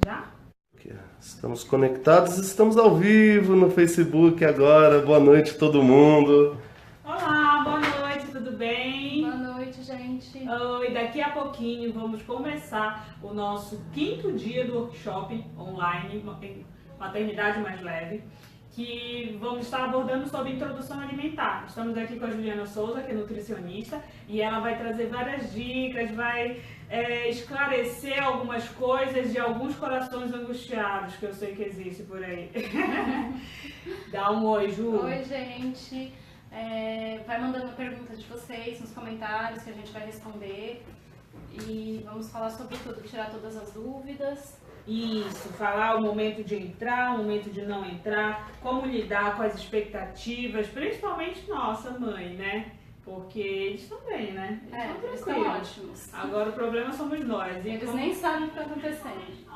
Já? Estamos conectados, estamos ao vivo no Facebook agora. Boa noite todo mundo. Olá, boa noite, tudo bem? Boa noite, gente. Oi, daqui a pouquinho vamos começar o nosso 5º dia do workshop online em Maternidade Mais Leve, que vamos estar abordando sobre introdução alimentar. Estamos aqui com a Juliana Souza, que é nutricionista, e ela vai trazer várias dicas, vai esclarecer algumas coisas de alguns corações angustiados que eu sei que existe por aí. Dá um oi, Ju. Oi, gente. Vai mandando perguntas de vocês nos comentários que a gente vai responder. E vamos falar sobre tudo, tirar todas as dúvidas. Isso, falar o momento de entrar, o momento de não entrar, como lidar com as expectativas, principalmente nossa mãe, né? Porque eles também, né? Eles estão ótimos. Agora o problema somos nós. Eles nem sabem o que está acontecendo.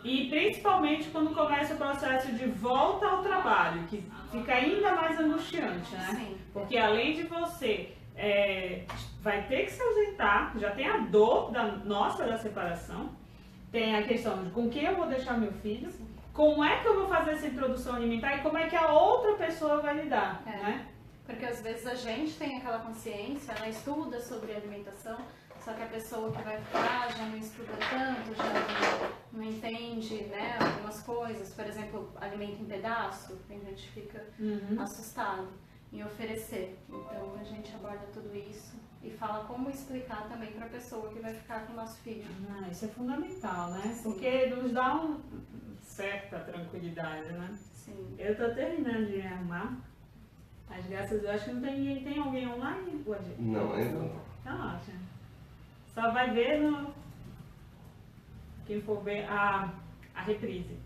E principalmente quando começa o processo de volta ao trabalho, que fica ainda mais angustiante, né? Sim. Porque além de você vai ter que se ausentar, já tem a dor da separação, tem a questão de com quem eu vou deixar meu filho, como é que eu vou fazer essa introdução alimentar e como é que a outra pessoa vai lidar, né? Porque às vezes a gente tem aquela consciência, né, estuda sobre alimentação, só que a pessoa que vai ficar já não estuda tanto, já não entende, né, algumas coisas. Por exemplo, alimento em pedaço, a gente fica assustado em oferecer. Então a gente aborda tudo isso e fala como explicar também para a pessoa que vai ficar com o nosso filho. Isso é fundamental, né? Sim. Porque nos dá uma certa tranquilidade, né? Sim. Eu tô terminando de arrumar. As graças a Deus, acho que não tem ninguém. Tem alguém online hoje? Não, ainda não. Tá ótimo. Só vai ver no... Quem for ver a reprise.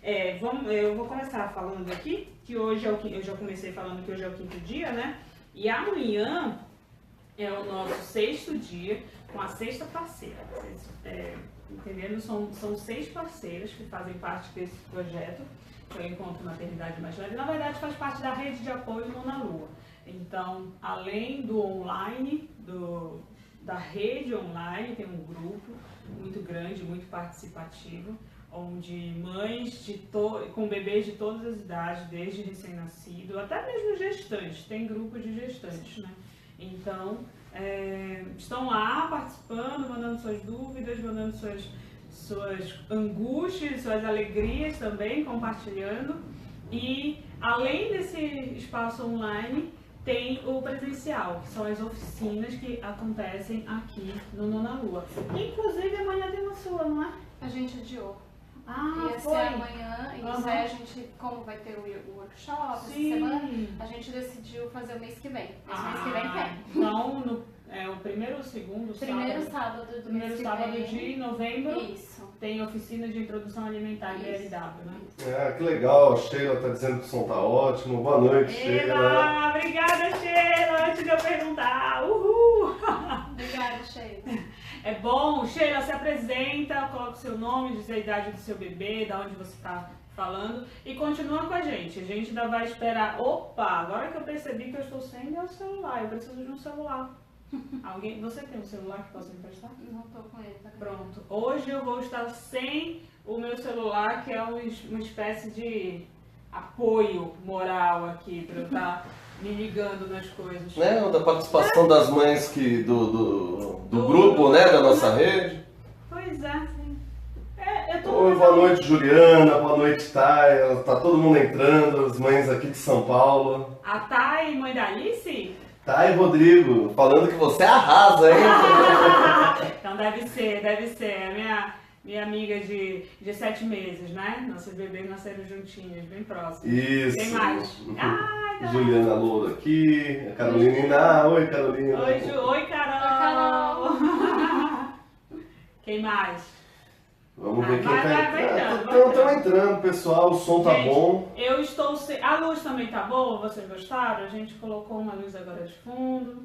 Eu vou começar falando aqui, que hoje é eu já comecei falando que hoje é o 5º dia, né? E amanhã é o nosso 6º dia com a 6ª parceira. Vocês entenderam? São 6 parceiras que fazem parte desse projeto, que é o Encontro Maternidade Mais Leve. Na verdade, faz parte da rede de apoio Mão na Lua. Então, além do online, da rede online, tem um grupo muito grande, muito participativo, onde mães com bebês de todas as idades, desde recém-nascido, até mesmo gestantes, tem grupo de gestantes, né? Então, estão lá participando, mandando suas dúvidas, mandando suas angústias, suas alegrias também, compartilhando. E, além desse espaço online, tem o presencial, que são as oficinas que acontecem aqui no Nona Lua. Inclusive, amanhã tem uma sua, não é? A gente adiou. Ah, ia foi? ser amanhã, e aí a gente, como vai ter o workshop essa semana, a gente decidiu fazer o mês que vem. Esse mês que vem tem. Então, o primeiro ou segundo Primeiro sábado do primeiro mês sábado que vem. de novembro, Isso. tem oficina de introdução alimentar em LW, né? Que legal, a Sheila está dizendo que o som tá ótimo. Boa noite, Sheila. Eba, obrigada, Sheila, antes de eu perguntar. Uhul! Obrigada, Sheila. É bom, Sheila, se apresenta, coloca o seu nome, diz a idade do seu bebê, da onde você está falando e continua com a gente. A gente ainda vai esperar. Opa, agora que eu percebi que eu estou sem meu celular, eu preciso de um celular. Você tem um celular que possa me emprestar? Não tô com ele, tá? Pronto. Hoje eu vou estar sem o meu celular, que é uma espécie de apoio moral aqui para eu estar me ligando nas coisas. Da participação das mães do grupo, né, da nossa rede. Pois é, sim. Oi, boa noite, Juliana, boa noite, Thay. Tá todo mundo entrando, as mães aqui de São Paulo. A Thay, mãe da Alice? Thay e Rodrigo, falando que você arrasa, hein? Então deve ser. É minha amiga de 7 meses, né? Nossos bebês nasceram juntinhos, bem próximos. Isso. Quem mais? Juliana Loura aqui, a Carolina Iná. Oi, Carolina. Oi, Ju. Oi, Carol. Quem mais? Vamos ver quem vai tá Estão entrando, pessoal, o som tá bom. Eu estou A luz também tá boa? Vocês gostaram? A gente colocou uma luz agora de fundo.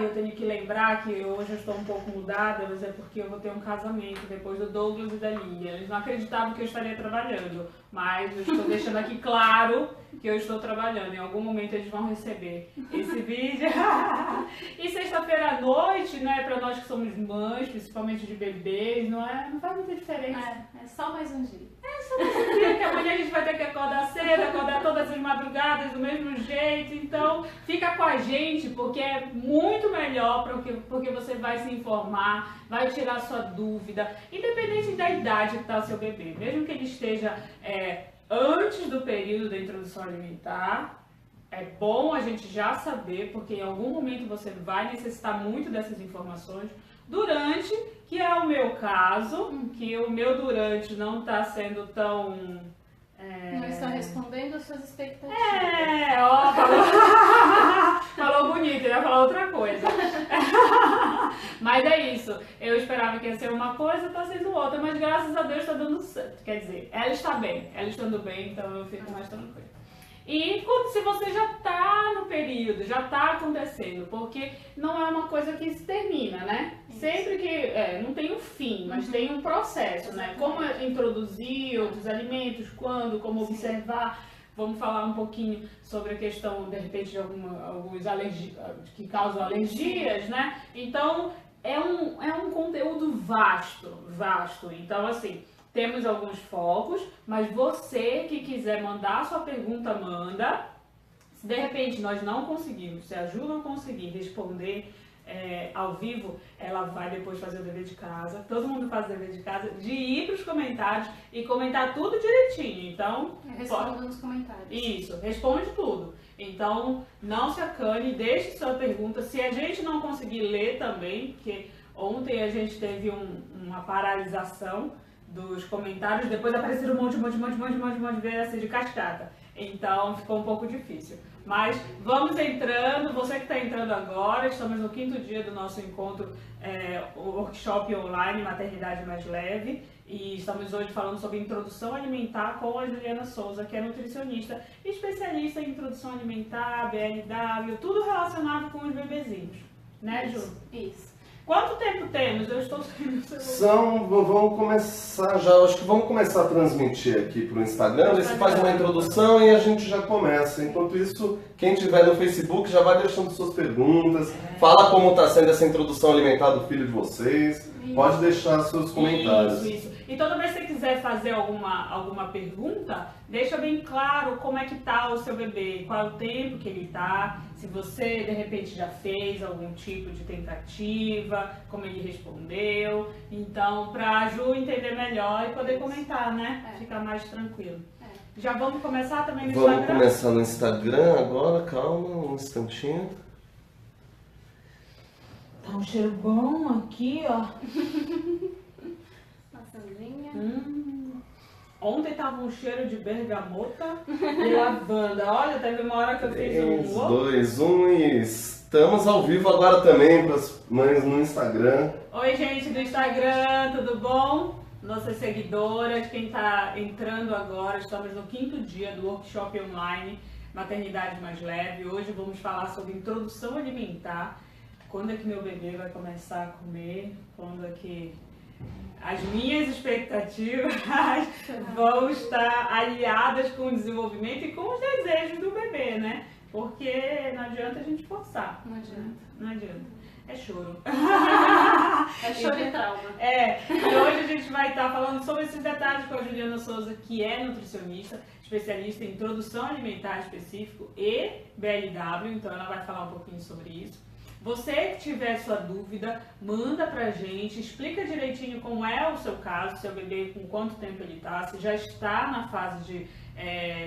Eu tenho que lembrar que hoje eu estou um pouco mudada, mas é porque eu vou ter um casamento depois do Douglas e da Lia. Eles não acreditavam que eu estaria trabalhando, mas eu estou deixando aqui claro que eu estou trabalhando. Em algum momento eles vão receber esse vídeo. E sexta-feira à noite, né, para nós que somos mães, principalmente de bebês, não faz muita diferença. É só mais um dia. Que amanhã a gente vai ter que acordar cedo, acordar todas as madrugadas do mesmo jeito, então fica com a gente porque é muito melhor, porque você vai se informar, vai tirar sua dúvida, independente da idade que está o seu bebê, mesmo que ele esteja antes do período da introdução alimentar, é bom a gente já saber, porque em algum momento você vai necessitar muito dessas informações. Durante, que é o meu caso, que o meu durante não está sendo tão... Não está respondendo às suas expectativas. Falou bonito, eu ia falar outra coisa. Mas é isso, eu esperava que ia ser uma coisa, está sendo outra, mas graças a Deus está dando certo. Quer dizer, ela está bem, ela estando bem, então eu fico mais tranquila. E se você já está no período, já está acontecendo, porque não é uma coisa que se termina, né? Isso. Sempre que, não tem um fim, mas tem um processo, né? Como introduzir outros alimentos, quando, como observar. Vamos falar um pouquinho sobre a questão, de repente, de alguns que causam alergias, né? Então, é um conteúdo vasto. Então, assim... Temos alguns focos, mas você que quiser mandar a sua pergunta, manda. Se de repente nós não conseguimos, se a Ju não conseguir responder ao vivo, ela vai depois fazer o dever de casa. Todo mundo faz o dever de casa, de ir para os comentários e comentar tudo direitinho. Então, responda nos comentários. Isso, responde tudo. Então, não se acane, deixe sua pergunta. Se a gente não conseguir ler também, porque ontem a gente teve uma paralisação dos comentários, depois apareceram um monte de de cascata. Então ficou um pouco difícil. Mas vamos entrando, você que está entrando agora, estamos no 5º dia do nosso encontro, o workshop online Maternidade Mais Leve. E estamos hoje falando sobre introdução alimentar com a Juliana Souza, que é nutricionista, especialista em introdução alimentar, BLW, tudo relacionado com os bebezinhos. Né, Ju? Isso. Quanto tempo temos? Eu estou sem Vamos começar já, acho que vamos começar a transmitir aqui para o Instagram, você faz uma introdução e a gente já começa. Enquanto isso, quem estiver no Facebook já vai deixando suas perguntas, fala como está sendo essa introdução alimentar do filho de vocês, pode deixar seus comentários. Isso. E toda vez que você quiser fazer alguma pergunta, deixa bem claro como é que está o seu bebê, qual é o tempo que ele está, se você de repente já fez algum tipo de tentativa, como ele respondeu. Então, para a Ju entender melhor e poder comentar, né? Ficar mais tranquilo. Já vamos começar também no Instagram? Vamos começar no Instagram agora, calma, um instantinho. Tá um cheiro bom aqui, ó. Ontem tava um cheiro de bergamota e lavanda. Olha, teve uma hora que eu fiz 3, 2, 1 e estamos ao vivo agora também para as mães no Instagram. Oi, gente do Instagram, tudo bom? Nossas seguidoras, quem tá entrando agora, estamos no 5º dia do workshop online Maternidade Mais Leve. Hoje vamos falar sobre introdução alimentar. Quando é que meu bebê vai começar a comer? Quando é que as minhas expectativas vão estar aliadas com o desenvolvimento e com os desejos do bebê, né? Porque não adianta a gente forçar. Não adianta. É choro. É choro e trauma. E hoje a gente vai estar falando sobre esses detalhes com a Juliana Souza, que é nutricionista, especialista em introdução alimentar específico e BLW, então ela vai falar um pouquinho sobre isso. Você que tiver sua dúvida, manda pra gente, explica direitinho como é o seu caso, seu bebê, com quanto tempo ele está, se já está na fase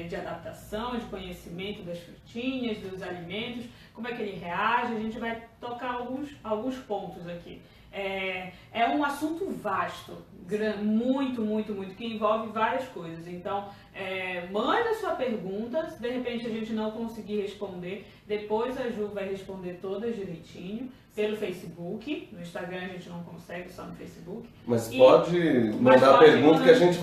de adaptação, de conhecimento das frutinhas, dos alimentos, como é que ele reage, a gente vai tocar alguns pontos aqui. É um assunto vasto, muito, que envolve várias coisas. Então, manda sua pergunta, se de repente a gente não conseguir responder, depois a Ju vai responder todas direitinho, pelo Facebook, no Instagram a gente não consegue, só no Facebook. Mas pode mandar a pergunta que a gente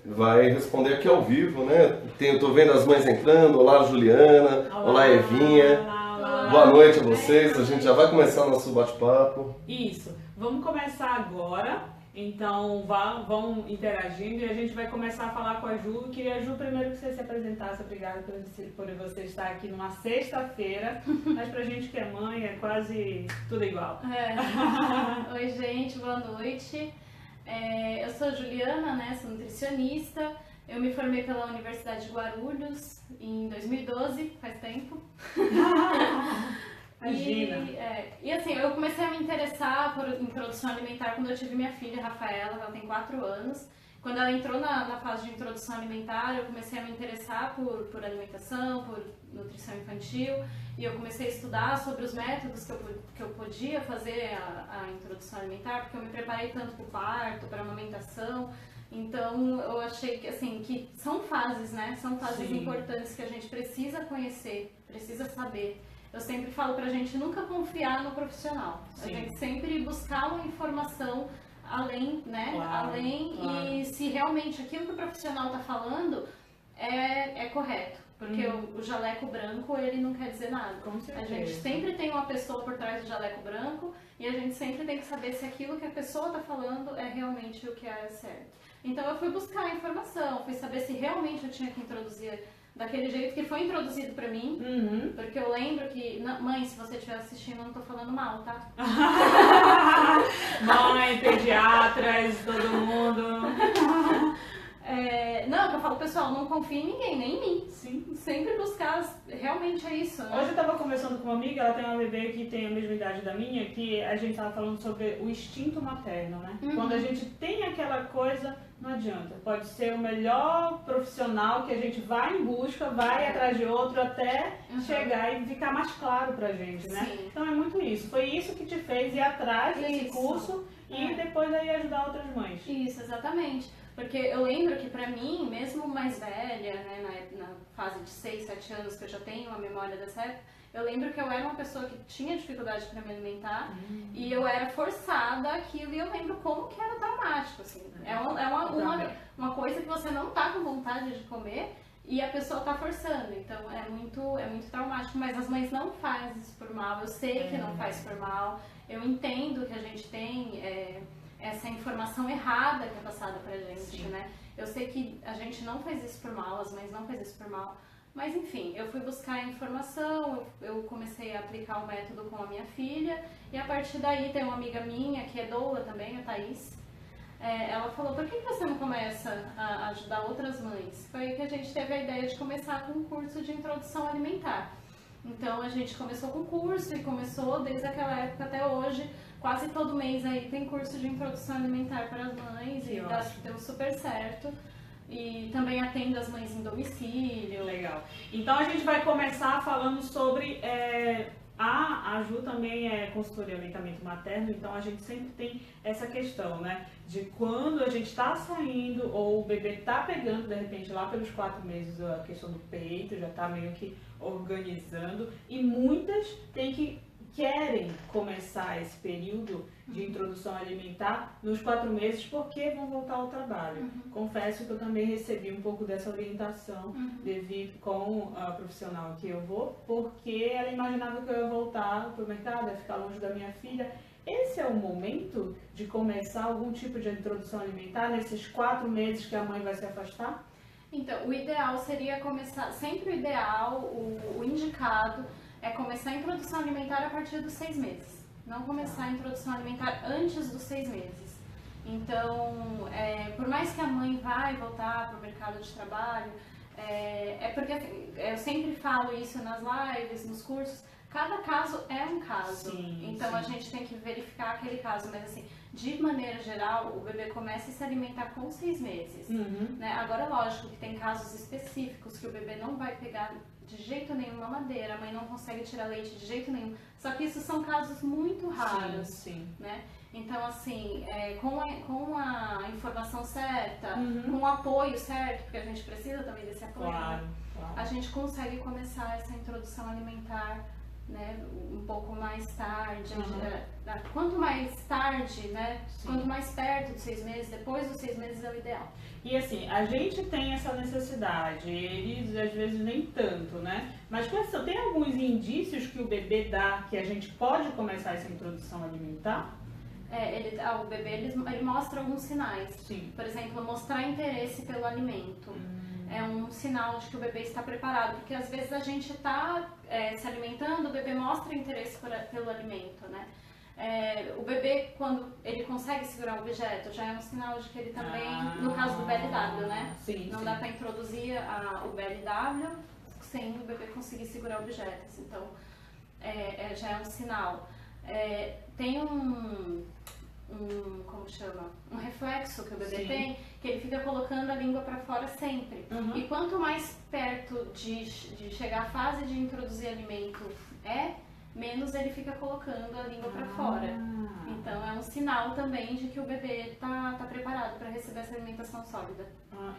vai responder aqui ao vivo, né? Eu tô vendo as mães entrando, olá Juliana, olá Evinha. Olá. Boa noite a vocês, a gente já vai começar o nosso bate-papo. Isso, vamos começar agora, então vão interagindo e a gente vai começar a falar com a Ju. Queria, Ju, primeiro que você se apresentasse, obrigada por você estar aqui numa sexta-feira, mas pra gente que é mãe é quase tudo igual. Oi gente, boa noite. Eu sou Juliana, né? Sou nutricionista. Eu me formei pela Universidade de Guarulhos em 2012, faz tempo. Imagina. E assim, eu comecei a me interessar por introdução alimentar quando eu tive minha filha, Rafaela, ela tem 4 anos. Quando ela entrou na fase de introdução alimentar, eu comecei a me interessar por alimentação, por nutrição infantil. E eu comecei a estudar sobre os métodos que eu podia fazer a introdução alimentar, porque eu me preparei tanto para o parto, para a amamentação. Então, eu achei que, assim, que são fases, né? São fases Sim. importantes que a gente precisa conhecer, precisa saber. Eu sempre falo pra gente nunca confiar no profissional. Sim. A gente sempre buscar uma informação além, né? Claro, além claro. E se realmente aquilo que o profissional tá falando é correto. Porque o jaleco branco, ele não quer dizer nada. Com A certeza. gente sempre tem uma pessoa por trás do jaleco branco e a gente sempre tem que saber se aquilo que a pessoa tá falando é realmente o que é certo. Então eu fui buscar a informação, fui saber se realmente eu tinha que introduzir daquele jeito que foi introduzido pra mim, porque eu lembro que... Mãe, se você estiver assistindo, eu não tô falando mal, tá? Mãe, pediatras, todo mundo. Não, que eu falo, pessoal, não confie em ninguém, nem em mim. Sim. Sempre buscar, realmente é isso, né? Hoje eu tava conversando com uma amiga, ela tem uma bebê que tem a mesma idade da minha, que a gente tava falando sobre o instinto materno, né? Quando a gente tem aquela coisa, não adianta. Pode ser o melhor profissional que a gente vai em busca, vai atrás de outro até chegar e ficar mais claro pra gente, né? Sim. Então é muito isso. Foi isso que te fez ir atrás desse Isso. curso e depois aí ajudar outras mães. Isso, exatamente. Porque eu lembro que pra mim, mesmo mais velha, né, na fase de 6, 7 anos que eu já tenho a memória dessa época, eu lembro que eu era uma pessoa que tinha dificuldade para me alimentar e eu era forçada aquilo e eu lembro como que era traumático, assim. É uma coisa que você não tá com vontade de comer e a pessoa tá forçando, então é muito traumático, mas as mães não fazem isso por mal, eu sei que não faz por mal, eu entendo que a gente tem essa informação errada que é passada pra gente, Sim. né? Eu sei que a gente não faz isso por mal, as mães não fazem isso por mal, mas enfim, eu fui buscar a informação, eu comecei a aplicar o método com a minha filha e a partir daí tem uma amiga minha que é doula também, a Thaís, ela falou, por que você não começa a ajudar outras mães? Foi aí que a gente teve a ideia de começar com um curso de introdução alimentar. Então a gente começou com o curso e começou desde aquela época até hoje. Quase todo mês aí tem curso de introdução alimentar para as mães e deu super certo. E também atendo as mães em domicílio. Legal. Então a gente vai começar falando sobre... A Ju também é consultora em aleitamento materno, então a gente sempre tem essa questão, né? De quando a gente está saindo ou o bebê está pegando, de repente, lá pelos 4 meses, a questão do peito, já está meio que organizando. E muitas querem começar esse período de introdução alimentar nos 4 meses porque vão voltar ao trabalho. Confesso que eu também recebi um pouco dessa orientação devido com a profissional que eu vou, porque ela imaginava que eu ia voltar para o mercado, ia ficar longe da minha filha. Esse é o momento de começar algum tipo de introdução alimentar nesses 4 meses que a mãe vai se afastar? Então, o ideal seria começar, sempre o ideal, o indicado, é começar a introdução alimentar a partir dos 6 meses. Não começar a introdução alimentar antes dos 6 meses. Então, por mais que a mãe vai voltar para o mercado de trabalho, porque assim, eu sempre falo isso nas lives, nos cursos, cada caso é um caso. Sim, então sim. a gente tem que verificar aquele caso, mas assim, de maneira geral, o bebê começa a se alimentar com 6 meses. Né? Agora, lógico que tem casos específicos que o bebê não vai pegar de jeito nenhum mamadeira, a mãe não consegue tirar leite de jeito nenhum. Só que isso são casos muito raros, Sim. né? Então, assim, com a informação certa, com o apoio certo, porque a gente precisa também desse apoio, Claro, né? claro. A gente consegue começar essa introdução alimentar né, um pouco mais tarde. Quanto mais tarde, né, quanto mais perto de 6 meses, depois dos 6 meses é o ideal. E assim, a gente tem essa necessidade, eles às vezes nem tanto, né? Mas tem alguns indícios que o bebê dá que a gente pode começar essa introdução alimentar? O bebê ele mostra alguns sinais. Sim. Por exemplo, mostrar interesse pelo alimento. É um sinal de que o bebê está preparado, porque às vezes a gente está se alimentando, o bebê mostra interesse pelo alimento, né? O bebê, quando ele consegue segurar o objeto, já é um sinal de que ele também, no caso do BLW, né? Sim, não dá para introduzir o BLW sem o bebê conseguir segurar objetos. Então, já é um sinal. Tem como chama? Um reflexo que o bebê tem, que ele fica colocando a língua para fora sempre. E quanto mais perto de chegar à fase de introduzir alimento menos ele fica colocando a língua para fora. Então é um sinal também de que o bebê tá preparado para receber essa alimentação sólida.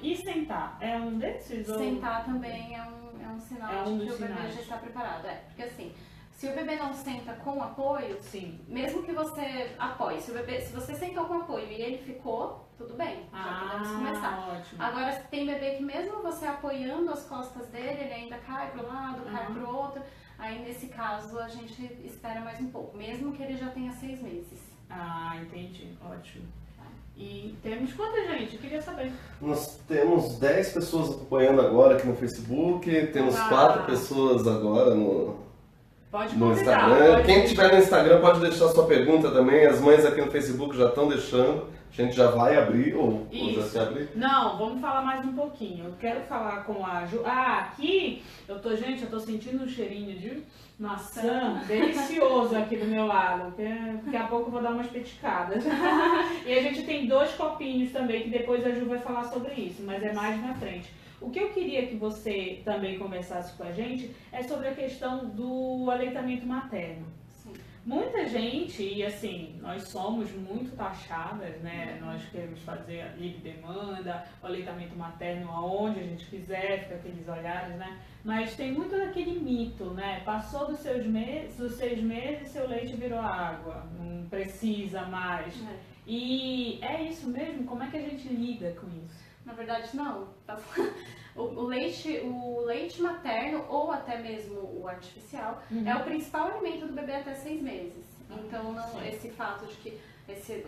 E sentar? É um desses? Sentar também é um sinal de que o bebê já está preparado. Porque assim, se o bebê não senta com apoio, mesmo que você apoie, se você sentou com apoio e ele ficou, tudo bem, já podemos começar. Ótimo. Agora, tem bebê que mesmo você apoiando as costas dele, ele ainda cai para um lado, cai para o outro. Aí, nesse caso, a gente espera mais um pouco, mesmo que ele já tenha 6 meses. Entendi. Ótimo. E temos quanta gente? Eu queria saber. Nós temos 10 pessoas acompanhando agora aqui no Facebook, temos 4 pessoas agora no Instagram. Quem estiver no Instagram pode deixar sua pergunta também, as mães aqui no Facebook já estão deixando. A gente já vai abrir, ou já se abrir? Não, vamos falar mais um pouquinho. Eu quero falar com a Ju. Aqui, eu tô sentindo um cheirinho de maçã delicioso aqui do meu lado. Porque daqui a pouco eu vou dar umas peticadas. E a gente tem 2 copinhos também, que depois a Ju vai falar sobre isso, mas é mais na frente. O que eu queria que você também conversasse com a gente é sobre a questão do aleitamento materno. Muita gente, e assim, nós somos muito taxadas, né? Nós queremos fazer a livre demanda, o aleitamento materno aonde a gente quiser, fica aqueles olhares, né? Mas tem muito daquele mito, né? Passou dos 6 meses, seu leite virou água, não precisa mais. E é isso mesmo? Como é que a gente lida com isso? Na verdade, não. O leite materno ou até mesmo o artificial é o principal alimento do bebê até 6 meses. Então, esse fato de que esse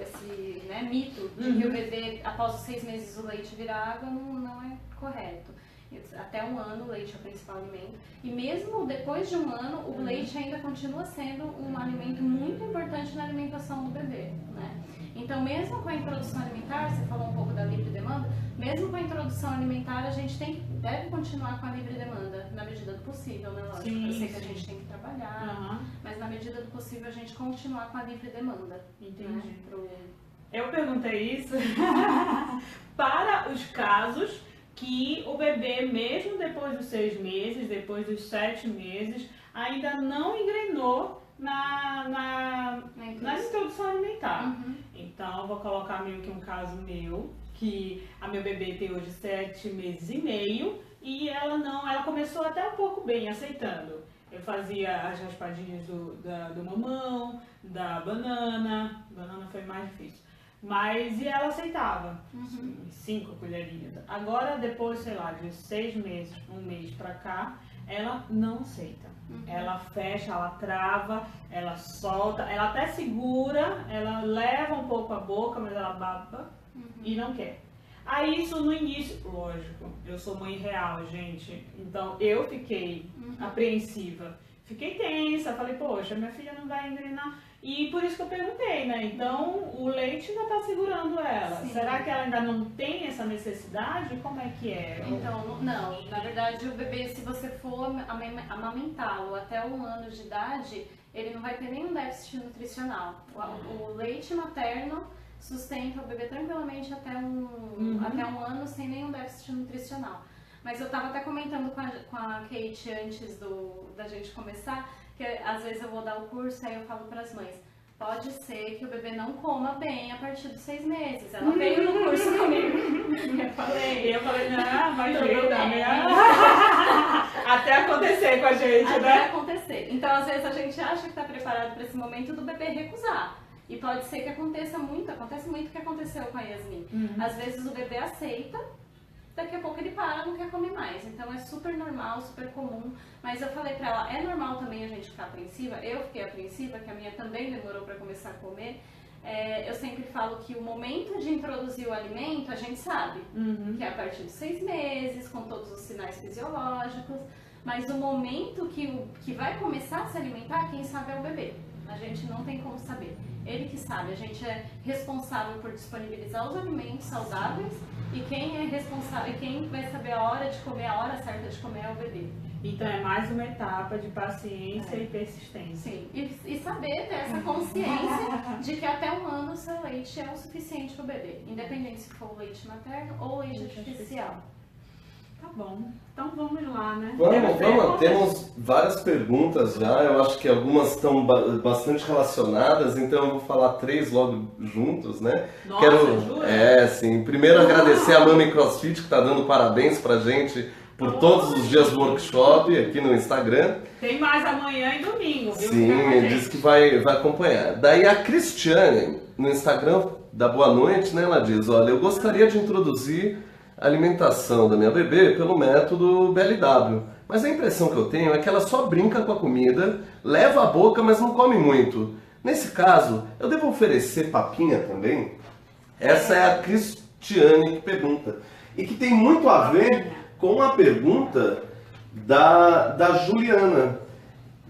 mito de que o bebê após os 6 meses o leite vira água não é correto. Até 1 ano o leite é o principal alimento. E mesmo depois de 1 ano, o leite ainda continua sendo um alimento muito importante na alimentação do bebê, né? Então, mesmo com a introdução alimentar, você falou um pouco da livre demanda, mesmo com a introdução alimentar, a gente deve continuar com a livre demanda, na medida do possível, né? Lógico, eu sei que a gente tem que trabalhar, mas na medida do possível a gente continuar com a livre demanda. Entendi. Né? Eu perguntei isso para os casos que o bebê, mesmo depois dos 6 meses, depois dos 7 meses, ainda não engrenou na introdução alimentar. Então, eu vou colocar meio que um caso meu, que a meu bebê tem hoje 7 meses e meio, e ela começou até um pouco bem, aceitando. Eu fazia as raspadinhas do mamão, da banana foi mais difícil. E ela aceitava, 5 colherinhas. Agora, depois, sei lá, de 6 meses, 1 mês pra cá, ela não aceita. Ela fecha, ela trava, ela solta, ela até segura, ela leva um pouco a boca, mas ela baba e não quer. Aí isso no início, lógico, eu sou mãe real, gente, então eu fiquei apreensiva. Fiquei tensa, falei, poxa, minha filha não vai engrenar. E por isso que eu perguntei, né? Então, o leite ainda tá segurando ela. Sim. Será que ela ainda não tem essa necessidade? Como é que é? Então, não. Na verdade, o bebê, se você for amamentá-lo até 1 ano de idade, ele não vai ter nenhum déficit nutricional. O leite materno sustenta o bebê tranquilamente até até 1 ano sem nenhum déficit nutricional. Mas eu estava até comentando com a Kate antes da gente começar, que às vezes eu vou dar o curso e aí eu falo para as mães, pode ser que o bebê não coma bem a partir dos 6 meses. Ela veio no curso comigo. Eu falei, não, vai ajudar, né? Até acontecer com a gente, até né? Acontecer. acontecer. Então, às vezes, a gente acha que está preparado para esse momento do bebê recusar. E pode ser que acontece muito o que aconteceu com a Yasmin. Às vezes o bebê aceita, daqui a pouco ele para, não quer comer mais. Então é super normal, super comum. Mas eu falei pra ela, é normal também a gente ficar apreensiva. Eu fiquei apreensiva, que a minha também demorou para começar a comer. Eu sempre falo que o momento de introduzir o alimento, a gente sabe. Que é a partir de 6 meses, com todos os sinais fisiológicos. Mas o momento que vai começar a se alimentar, quem sabe é o bebê. A gente não tem como saber. Ele que sabe, a gente é responsável por disponibilizar os alimentos saudáveis e quem é responsável, quem vai saber a hora de comer, a hora certa de comer é o bebê. Então é mais uma etapa de paciência e persistência. Sim, e saber ter essa consciência de que até 1 ano o seu leite é o suficiente para o bebê, independente se for leite materno ou leite artificial. Tá bom, então vamos lá, né? Vamos, temos várias perguntas já, eu acho que algumas estão bastante relacionadas, então eu vou falar 3 logo juntos, né? Nossa, jura? Sim. Primeiro agradecer a Mami CrossFit, que está dando parabéns pra gente por todos os dias do workshop aqui no Instagram. Tem mais amanhã e domingo, viu? Sim, disse que vai acompanhar. Daí a Cristiane, no Instagram da Boa Noite, né, ela diz, olha, eu gostaria de introduzir a alimentação da minha bebê pelo método BLW. Mas a impressão que eu tenho é que ela só brinca com a comida, leva a boca, mas não come muito. Nesse caso, eu devo oferecer papinha também? Essa é a Cristiane que pergunta. E que tem muito a ver com a pergunta da Juliana,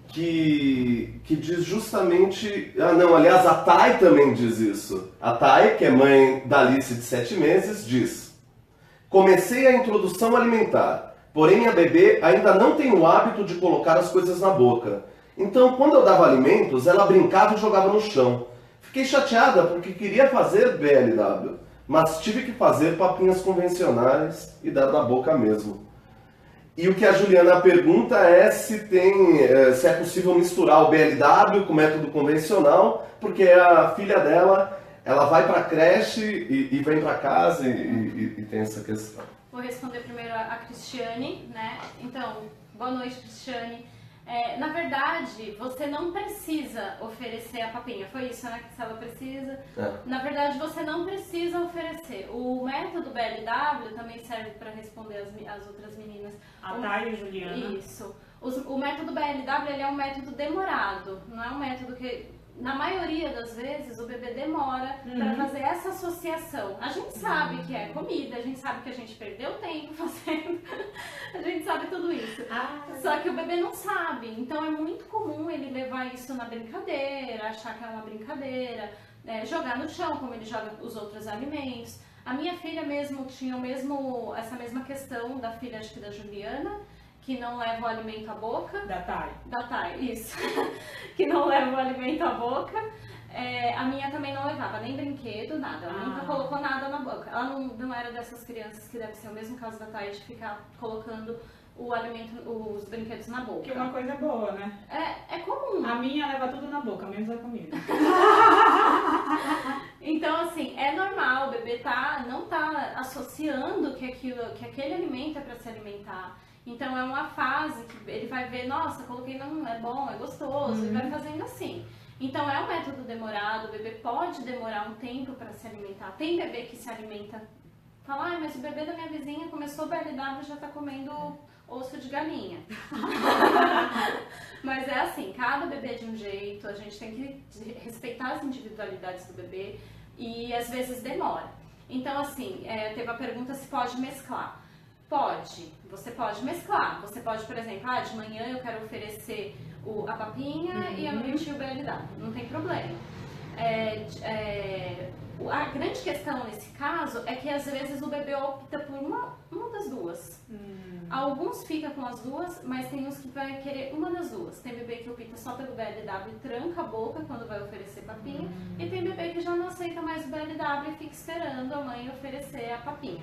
que diz justamente... aliás, a Thay também diz isso. A Thay, que é mãe da Alice de 7 meses, diz: comecei a introdução alimentar, porém minha bebê ainda não tem o hábito de colocar as coisas na boca. Então, quando eu dava alimentos, ela brincava e jogava no chão. Fiquei chateada porque queria fazer BLW, mas tive que fazer papinhas convencionais e dar na boca mesmo. E o que a Juliana pergunta é se é possível misturar o BLW com o método convencional, porque a filha dela... ela vai para a creche e vem para casa e tem essa questão. Vou responder primeiro a Cristiane, né? Então, boa noite, Cristiane. Na verdade, você não precisa oferecer a papinha. Foi isso, né? Que se ela precisa. Na verdade, você não precisa oferecer. O método BLW também serve para responder as outras meninas. A Thay e a Juliana. Isso. O método BLW ele é um método demorado. Não é um método que... na maioria das vezes, o bebê demora para fazer essa associação. A gente sabe que é comida, a gente sabe que a gente perdeu tempo fazendo, a gente sabe tudo isso. Só que o bebê não sabe, então é muito comum ele levar isso na brincadeira, achar que é uma brincadeira, jogar no chão, como ele joga os outros alimentos. A minha filha mesmo tinha essa mesma questão da filha, acho que da Juliana, que não leva o alimento à boca. Da Thay. Da Thay, isso. Que não leva o alimento à boca. A minha também não levava nem brinquedo, nada. Ela nunca colocou nada na boca. Ela não era dessas crianças que deve ser o mesmo caso da Thay, de ficar colocando os brinquedos na boca. Que é uma coisa boa, né? É comum. A minha leva tudo na boca, menos a comida. Então, assim, é normal, o bebê não tá associando que aquele alimento é para se alimentar. Então é uma fase que ele vai ver, nossa, coloquei, não é bom, é gostoso, e vai fazendo assim. Então é um método demorado, o bebê pode demorar um tempo para se alimentar. Tem bebê que se alimenta, fala, mas o bebê da minha vizinha começou a BLW e já tá comendo osso de galinha. Mas é assim, cada bebê é de um jeito, a gente tem que respeitar as individualidades do bebê e às vezes demora. Então assim, teve a pergunta se pode mesclar. Pode, você pode mesclar. Você pode, por exemplo, de manhã eu quero oferecer a papinha e à noite o BLW, não tem problema. A grande questão nesse caso é que às vezes o bebê opta por uma das duas. Alguns ficam com as duas, mas tem uns que vai querer uma das duas. Tem bebê que opta só pelo BLW e tranca a boca quando vai oferecer papinha. E tem bebê que já não aceita mais o BLW e fica esperando a mãe oferecer a papinha.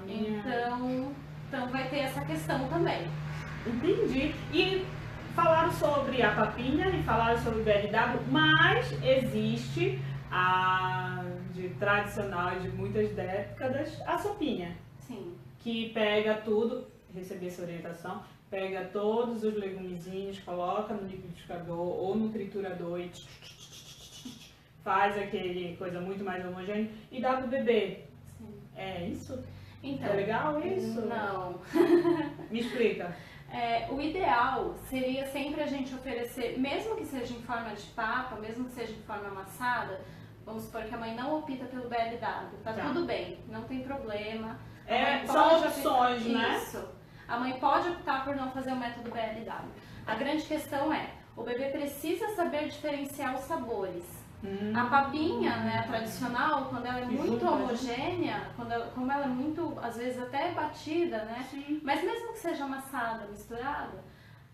Então vai ter essa questão também. Entendi. E falaram sobre a papinha e falaram sobre o BLW, mas existe de tradicional de muitas décadas a sopinha. Sim. Que pega tudo, recebi essa orientação, pega todos os legumezinhos, coloca no liquidificador ou no triturador e faz aquele coisa muito mais homogênea e dá pro bebê. Sim. É isso? Então, É legal isso? Não. Me explica. O ideal seria sempre a gente oferecer, mesmo que seja em forma de papa, mesmo que seja em forma amassada, vamos supor que a mãe não opta pelo BLW, tá tudo bem, não tem problema. São opções, né? Isso. A mãe pode optar por não fazer o método BLW. A grande questão é, o bebê precisa saber diferenciar os sabores. A papinha, né, a tradicional, quando ela é muito homogênea, como ela é muito, às vezes até batida, né? Sim. Mas mesmo que seja amassada, misturada,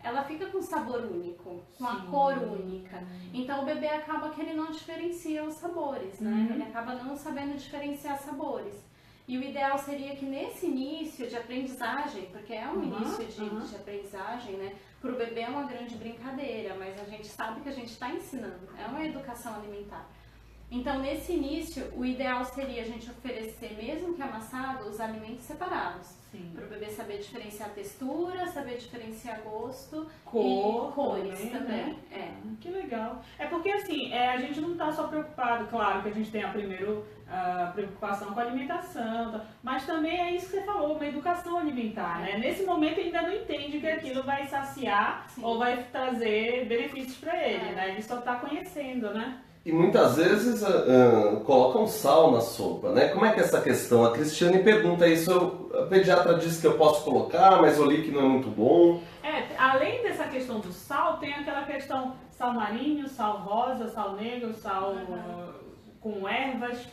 ela fica com sabor único, com a cor única. Então o bebê acaba que ele não diferencia os sabores, né? Ele acaba não sabendo diferenciar sabores. E o ideal seria que nesse início de aprendizagem, porque é um início de aprendizagem, né? Para o bebê é uma grande brincadeira, mas a gente sabe que a gente está ensinando, é uma educação alimentar. Então, nesse início, o ideal seria a gente oferecer, mesmo que amassado, os alimentos separados. Para o bebê saber diferenciar textura, saber diferenciar gosto e cores também. Né? Que legal. É porque assim, a gente não está só preocupado, claro que a gente tem a primeira preocupação com a alimentação, mas também é isso que você falou, uma educação alimentar, né? Nesse momento ainda não entende que aquilo vai saciar ou vai trazer benefícios para ele, né? Ele só está conhecendo, né? E muitas vezes colocam sal na sopa, né? Como é que é essa questão? A Cristiane pergunta isso, a pediatra disse que eu posso colocar, mas eu li que não é muito bom. Além dessa questão do sal, tem aquela questão sal marinho, sal rosa, sal negro, sal com ervas.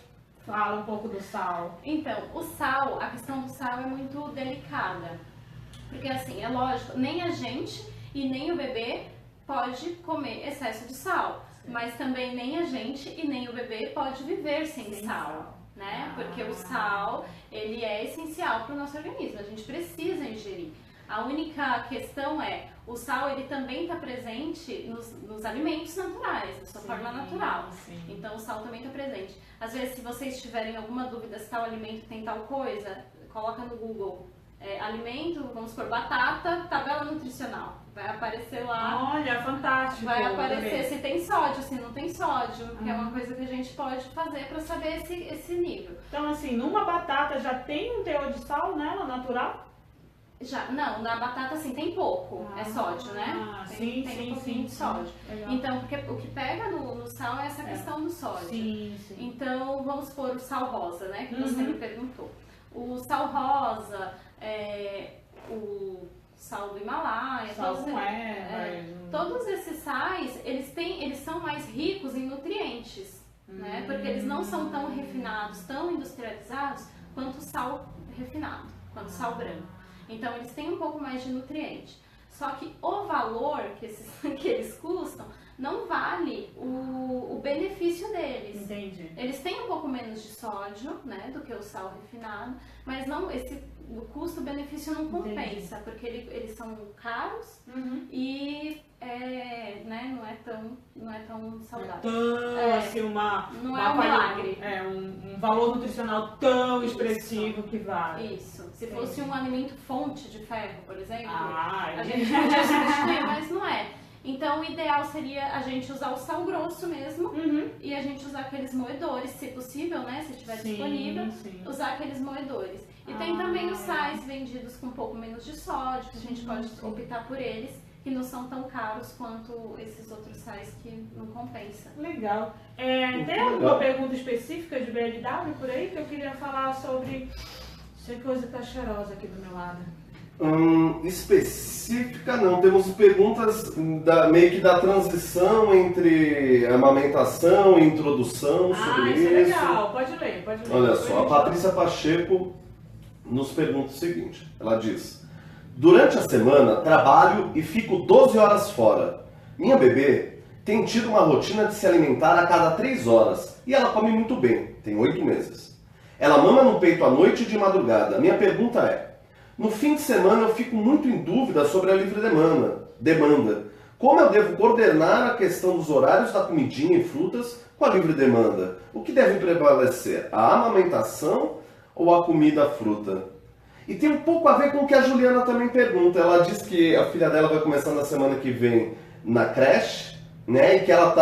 Fala um pouco do sal. Então, o sal, a questão do sal é muito delicada. Porque assim, é lógico, nem a gente e nem o bebê pode comer excesso de sal. Mas também nem a gente e nem o bebê pode viver sem sal, né? Porque o sal, ele é essencial para o nosso organismo, a gente precisa ingerir. A única questão é, o sal ele também está presente nos alimentos naturais, da sua forma natural. Então o sal também está presente. Às vezes, se vocês tiverem alguma dúvida se tal alimento tem tal coisa, coloca no Google. Alimento, vamos supor, batata, tabela nutricional. Vai aparecer lá. Olha, fantástico. Vai aparecer se tem sódio, se não tem sódio, que é uma coisa que a gente pode fazer para saber esse nível. Então, assim, numa batata já tem um teor de sal nela, natural? Não, na batata assim tem pouco, é sódio, né? Tem um pouquinho de sódio. Então, porque o que pega no sal é essa questão do sódio. Então, vamos supor o sal rosa, né? Que você me perguntou. O sal rosa, o sal do Himalaia, todos esses sais, eles são mais ricos em nutrientes, né? Porque eles não são tão refinados, tão industrializados quanto o sal refinado, quanto o sal branco. Então eles têm um pouco mais de nutriente. Só que o valor que eles custam não vale o benefício deles. Entendi. Eles têm um pouco menos de sódio, né, do que o sal refinado, mas o custo-benefício não compensa, porque eles são caros e né, não é tão saudável. Assim, não é um milagre. Um valor nutricional tão expressivo que vale. Isso. Se fosse um alimento fonte de ferro, por exemplo, a gente podia substituir, mas não é. Então, o ideal seria a gente usar o sal grosso mesmo e a gente usar aqueles moedores, se possível, né? Se estiver disponível, usar aqueles moedores. E tem também os sais vendidos com um pouco menos de sódio, que a gente pode optar por eles, que não são tão caros quanto esses outros sais que não compensa. Legal. Tem alguma pergunta específica de BLW por aí que eu queria falar sobre... Essa coisa tá cheirosa aqui do meu lado. Específica não, temos perguntas meio que da transição entre amamentação e introdução sobre isso. É legal, pode ler. Olha só, a Patrícia Pacheco nos pergunta o seguinte, ela diz: durante a semana trabalho e fico 12 horas fora. Minha bebê tem tido uma rotina de se alimentar a cada 3 horas e ela come muito bem, tem 8 meses. Ela mama no peito à noite e de madrugada. Minha pergunta é: no fim de semana eu fico muito em dúvida sobre a livre demanda. Como eu devo coordenar a questão dos horários da comidinha e frutas com a livre demanda? O que deve prevalecer? A amamentação ou a comida fruta? E tem um pouco a ver com o que a Juliana também pergunta. Ela diz que a filha dela vai começar na semana que vem na creche, né? E que ela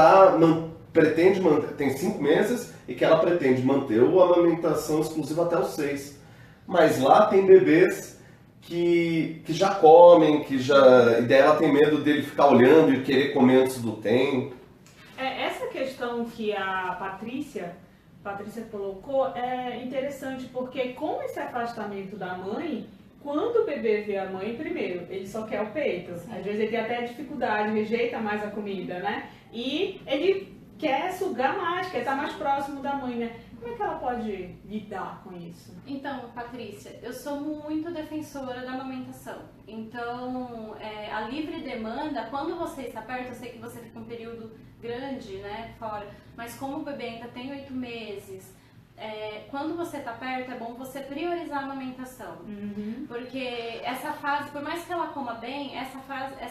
pretende manter, tem 5 meses, e que ela pretende manter a amamentação exclusiva até os 6. Mas lá tem bebês que já comem, e daí ela tem medo dele ficar olhando e querer comer antes do tempo. Essa questão que a Patrícia colocou é interessante, porque com esse afastamento da mãe, quando o bebê vê a mãe, primeiro, ele só quer o peito. Às vezes ele tem até dificuldade, rejeita mais a comida, né? E ele quer sugar mais, quer estar mais próximo da mãe, né? Como é que ela pode lidar com isso? Então, Patrícia, eu sou muito defensora da amamentação. Então, a livre demanda, quando você está perto, eu sei que você fica um período grande, né, fora, mas como o bebê ainda tem 8 meses, quando você está perto, é bom você priorizar a amamentação. Porque essa fase, por mais que ela coma bem, essa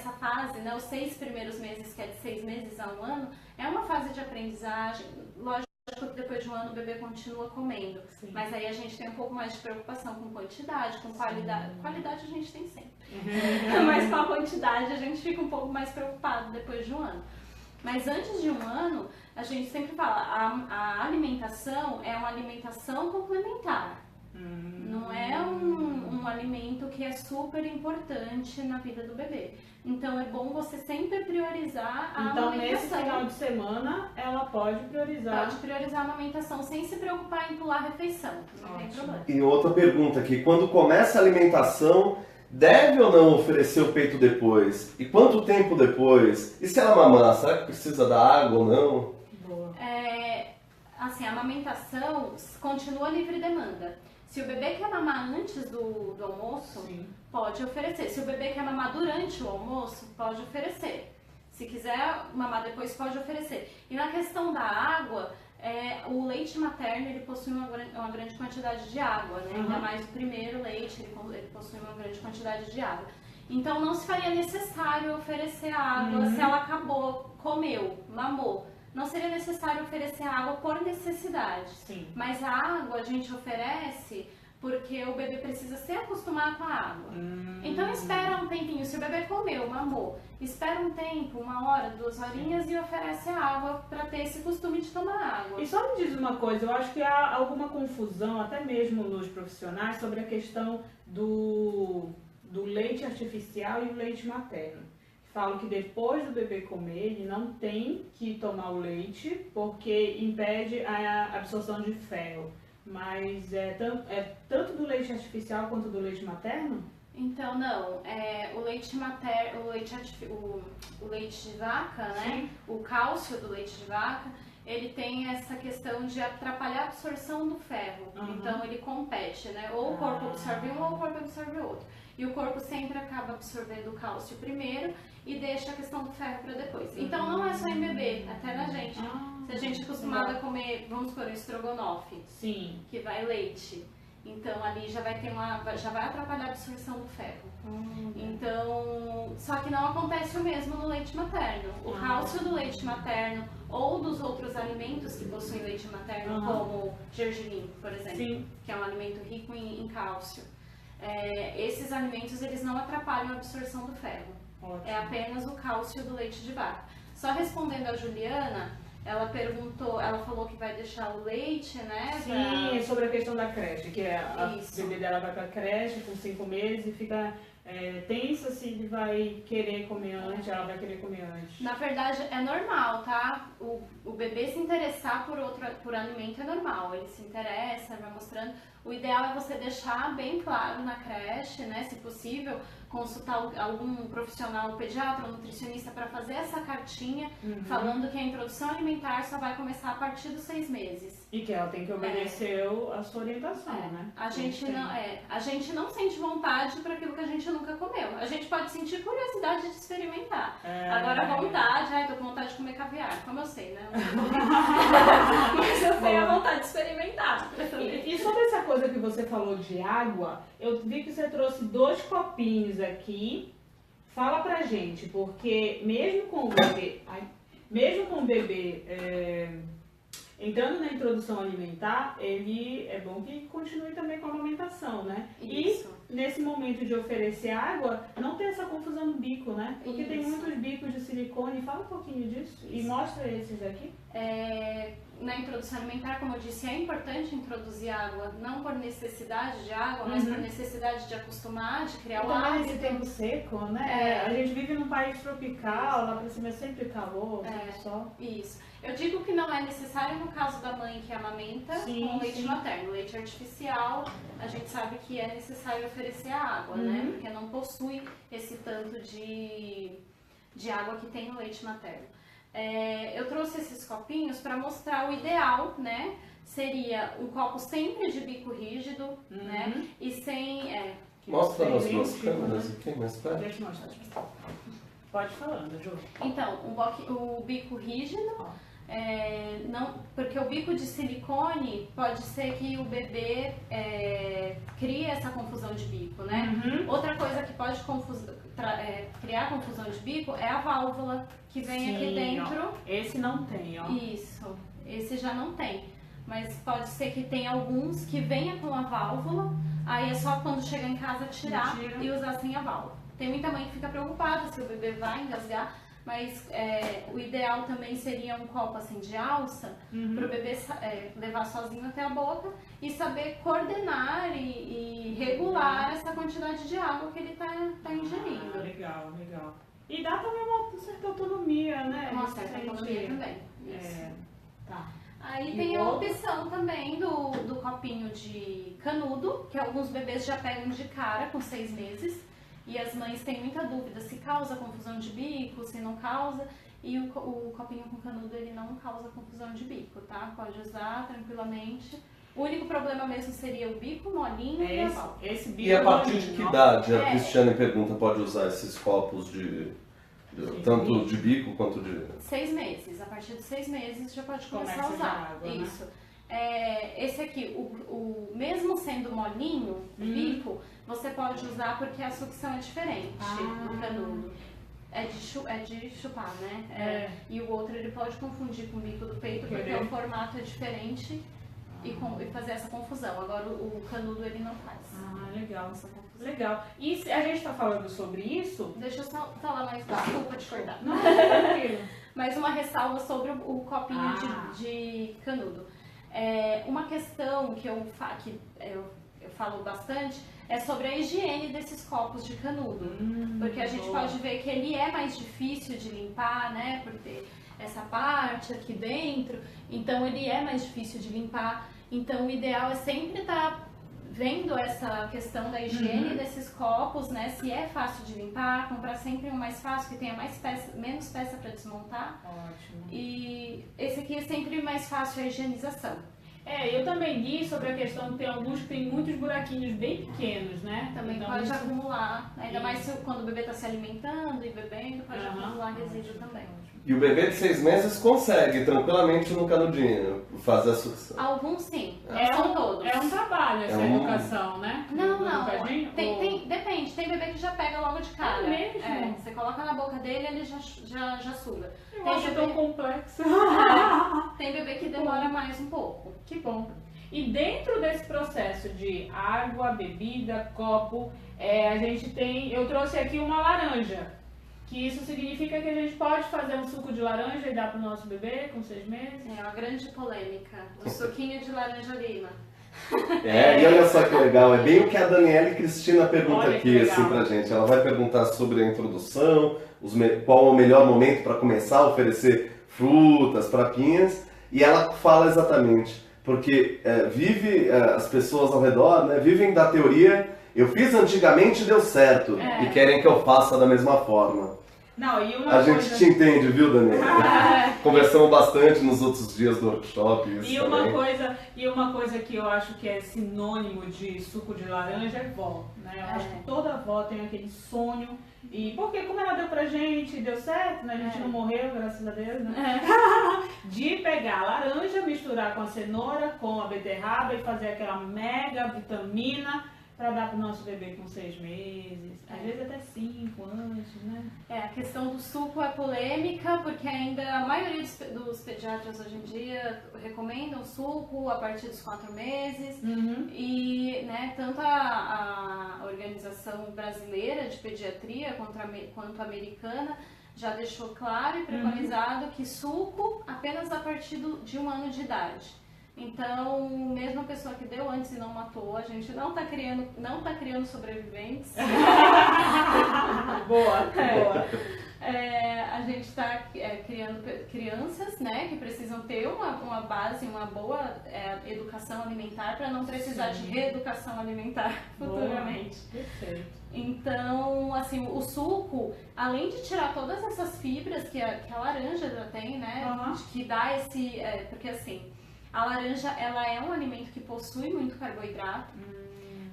fase, né, os 6 primeiros meses, que é de 6 meses a 1 ano, é uma fase de aprendizagem. Lógico que depois de 1 ano o bebê continua comendo. Sim. Mas aí a gente tem um pouco mais de preocupação com quantidade, com qualidade. Sim. Qualidade a gente tem sempre. Mas com a quantidade a gente fica um pouco mais preocupado depois de 1 ano. Mas antes de 1 ano, a gente sempre fala, a alimentação é uma alimentação complementar. Não é um alimento que é super importante na vida do bebê. Então é bom você sempre priorizar a amamentação. Então nesse final de semana ela pode priorizar. Pode priorizar a amamentação sem se preocupar em pular a refeição. Não tem problema. E outra pergunta aqui, quando começa a alimentação, deve ou não oferecer o peito depois? E quanto tempo depois? E se ela mamar, será que precisa dar água ou não? Boa. Assim, a amamentação continua livre demanda. Se o bebê quer mamar antes do almoço, sim, pode oferecer. Se o bebê quer mamar durante o almoço, pode oferecer. Se quiser mamar depois, pode oferecer. E na questão da água, o leite materno ele possui uma grande quantidade de água, né? Ainda mais o primeiro leite, ele possui uma grande quantidade de água. Então não se faria necessário oferecer água se ela acabou, comeu, mamou. Não seria necessário oferecer água por necessidade. Sim. Mas a água a gente oferece porque o bebê precisa se acostumar com a água. Então espera um tempinho. Se o bebê comeu, mamou, espera um tempo, 1 hora, 2 horinhas e oferece a água para ter esse costume de tomar água. E só me diz uma coisa, eu acho que há alguma confusão, até mesmo nos profissionais, sobre a questão do leite artificial e o leite materno. Falam que depois do bebê comer, ele não tem que tomar o leite, porque impede a absorção de ferro. Mas tanto do leite artificial quanto do leite materno? Então, não. O leite materno, o leite de vaca, né? Sim. O cálcio do leite de vaca, ele tem essa questão de atrapalhar a absorção do ferro. Então, ele compete, né? Ou o corpo absorve um ou o corpo absorve outro. E o corpo sempre acaba absorvendo o cálcio primeiro e deixa a questão do ferro para depois. Então não é só em bebê, até na gente. Se a gente é acostumado a comer, vamos supor, um estrogonofe, sim, que vai leite, então ali já vai atrapalhar a absorção do ferro. Então, só que não acontece o mesmo no leite materno. O cálcio do leite materno ou dos outros alimentos que possuem leite materno, como gergelim, por exemplo, sim, que é um alimento rico em cálcio. Esses alimentos eles não atrapalham a absorção do ferro. Ótimo. É apenas o cálcio do leite de vaca. Só respondendo a Juliana, ela falou que vai deixar o leite, né? Sim, sobre a questão da creche, que a bebê dela vai pra creche com 5 meses e fica tensa se ele vai querer comer antes, ela vai querer comer antes. Na verdade, é normal, tá? O bebê se interessar por alimento é normal, ele se interessa, vai mostrando. O ideal é você deixar bem claro na creche, né, se possível, consultar algum profissional, pediatra ou nutricionista para fazer essa cartinha falando que a introdução alimentar só vai começar a partir dos 6 meses. E que ela tem que obedecer a sua orientação, né? A gente não sente vontade para aquilo que a gente nunca comeu. A gente pode sentir curiosidade de experimentar. Agora vontade, tô com vontade de comer caviar, como eu sei, né? Mas eu tenho a vontade de experimentar. E sobre essa coisa que você falou de água, eu vi que você trouxe 2 copinhos aqui. Fala pra gente, porque mesmo com o bebê entrando na introdução alimentar, ele é bom que continue também com a amamentação. alimentação, né? Isso. E nesse momento de oferecer água, não ter essa confusão no bico, né? Porque tem Isso. muitos bicos de silicone. Fala um pouquinho disso e mostra esses aqui. Na introdução alimentar, como eu disse, é importante introduzir água, não por necessidade de água, mas por necessidade de acostumar, de criar o Também hábito. nesse tempo seco, né? A gente vive num país tropical, lá pra cima é sempre calor, sempre sol. Isso. Eu digo que não é necessário no caso da mãe que amamenta com leite materno. Leite artificial, a gente sabe que é necessário oferecer a água, né? Porque não possui esse tanto de água que tem no leite materno. Eu trouxe esses copinhos para mostrar o ideal, né? Seria um copo sempre de bico rígido, né? E sem... Mostra nas Sem duas nem câmeras aqui, mais perto. Deixa eu mostrar. Pode ir falando, Ju. Então, o bico rígido, não, porque o bico de silicone pode ser que o bebê crie essa confusão de bico, né? Outra coisa que pode criar confusão de bico é a válvula que vem aqui dentro. Ó. Esse não tem, ó. Isso, esse já não tem. Mas pode ser que tenha alguns que venha com a válvula, aí é só quando chegar em casa tirar e usar sem a válvula. Tem muita mãe que fica preocupada se o bebê vai engasgar, mas o ideal também seria um copo assim de alça para o bebê levar sozinho até a boca e saber coordenar e regular essa quantidade de água que ele está ingerindo. Legal, legal. E dá também uma certa autonomia, né? Uma certa autonomia também. Isso. Tá. Aí tem a opção também do copinho de canudo, que alguns bebês já pegam de cara com 6 meses. E as mães têm muita dúvida se causa confusão de bico, se não causa. E o copinho com canudo, ele não causa confusão de bico, tá? Pode usar tranquilamente. O único problema mesmo seria o bico molinho e a válvula. E a partir de que idade, a Cristiane pergunta, pode usar esses copos tanto de bico quanto de... 6 meses. A partir de 6 meses já pode começar a usar. Água, isso. Né? Esse aqui, mesmo sendo molinho, o bico, você pode usar porque a sucção é diferente do canudo. É de chupar, né? E o outro ele pode confundir com o bico do peito porque o formato é diferente e fazer essa confusão. Agora o canudo ele não faz. Legal. Legal. E se a gente está falando sobre isso... Deixa eu só falar mais, desculpa te cortar. Não, tranquilo. Mais uma ressalva sobre o copinho de canudo. Uma questão que eu falo bastante é sobre a higiene desses copos de canudo. Porque a gente pode ver que ele é mais difícil de limpar, né? Por ter essa parte aqui dentro. Então ele é mais difícil de limpar. Então o ideal é sempre estar vendo essa questão da higiene desses copos, né? Se é fácil de limpar, comprar sempre um mais fácil, que tenha menos peça para desmontar. Ótimo. E esse aqui é sempre mais fácil a higienização. Eu também li sobre a questão que tem alguns que tem muitos buraquinhos bem pequenos, né? Também então, pode acumular, ainda mais quando o bebê está se alimentando e bebendo, pode acumular resíduo também. E o bebê de 6 meses consegue tranquilamente no canudinho fazer a sucção? Alguns sim, não são todos. É um trabalho essa educação, né? Não. Depende. Tem bebê que já pega logo de cara. É mesmo? Você coloca na boca dele, ele já suga. Eu acho tão complexo. Tem bebê que demora mais um pouco. Que bom. E dentro desse processo de água, bebida, copo, eu trouxe aqui uma laranja. Que isso significa que a gente pode fazer um suco de laranja e dar para o nosso bebê com 6 meses? É uma grande polêmica. O suquinho de laranja lima. E olha só que legal, é bem o que a Daniela e Cristina perguntam aqui assim, pra gente. Ela vai perguntar sobre a introdução, qual é o melhor momento para começar a oferecer frutas, papinhas, e ela fala exatamente, porque as pessoas ao redor, né, vivem da teoria, eu fiz antigamente e deu certo, e querem que eu faça da mesma forma. Não, e a gente te entende, viu, Daniela? Conversamos bastante nos outros dias do workshop. E uma coisa que eu acho que é sinônimo de suco de laranja é vó, né? Eu acho que toda avó tem aquele sonho. E porque como ela deu pra gente, deu certo, né? A gente não morreu, graças a Deus, né? De pegar a laranja, misturar com a cenoura, com a beterraba e fazer aquela mega vitamina para dar para o nosso bebê com 6 meses, às vezes até 5 antes, né? A questão do suco é polêmica, porque ainda a maioria dos pediatras hoje em dia recomendam suco a partir dos 4 meses, e né, Tanto a Organização Brasileira de Pediatria quanto a americana já deixou claro e preconizado que suco apenas a partir de 1 ano de idade. Então, mesmo a pessoa que deu antes e não matou, a gente não tá criando sobreviventes. Boa, boa. A gente está criando crianças, né, que precisam ter uma base, uma boa educação alimentar para não precisar de reeducação alimentar futuramente. Perfeito. Então, assim, o suco, além de tirar todas essas fibras que a laranja já tem, né, que dá esse... porque assim, a laranja, ela é um alimento que possui muito carboidrato.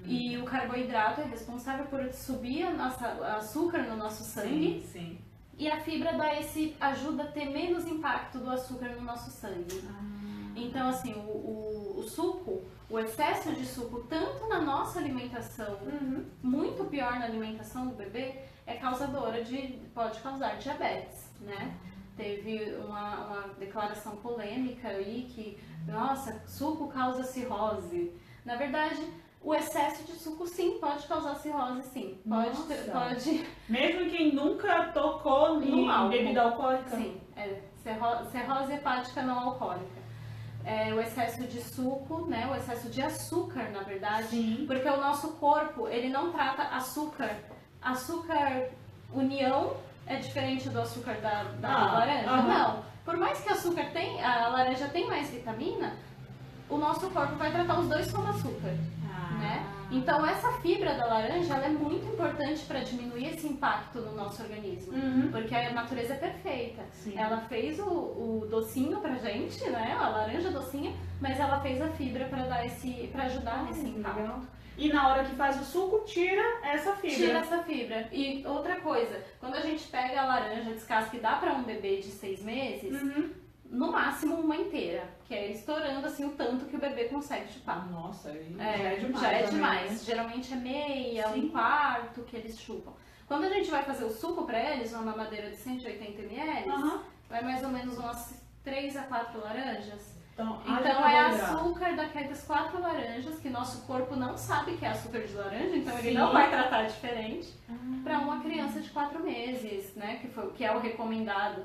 E o carboidrato é responsável por subir açúcar no nosso sangue. Sim. E a fibra ajuda a ter menos impacto do açúcar no nosso sangue. Então, assim, o suco, o excesso de suco, tanto na nossa alimentação, muito pior na alimentação do bebê, pode causar diabetes, né? Teve uma declaração polêmica aí que, nossa, suco causa cirrose. Na verdade, o excesso de suco, sim, pode causar cirrose, sim. Pode. Mesmo quem nunca tocou em bebida alcoólica? Sim, cirrose hepática não alcoólica. O excesso de suco, né? O excesso de açúcar, na verdade. Sim. Porque o nosso corpo, ele não trata açúcar. Açúcar união é diferente do açúcar da laranja? Não. Por mais que a laranja tem mais vitamina, o nosso corpo vai tratar os dois como açúcar. Né? Então essa fibra da laranja ela é muito importante para diminuir esse impacto no nosso organismo, porque a natureza é perfeita. Sim. Ela fez o docinho pra gente, né? A laranja docinha, mas ela fez a fibra para ajudar nesse impacto. Legal. E na hora que faz o suco, tira essa fibra. Tira essa fibra. E outra coisa, quando a gente pega a laranja, descasca e dá para um bebê de 6 meses, no máximo uma inteira, que é estourando assim o tanto que o bebê consegue chupar. Nossa, já é demais. Já é também, demais. né? Geralmente é meia, Sim. 1/4 que eles chupam. Quando a gente vai fazer o suco para eles, uma mamadeira de 180 ml, vai mais ou menos umas 3 a 4 laranjas. Então é açúcar daquelas 4 laranjas que nosso corpo não sabe que é açúcar de laranja, então ele não vai tratar diferente para uma criança de 4 meses, né? Que é o recomendado,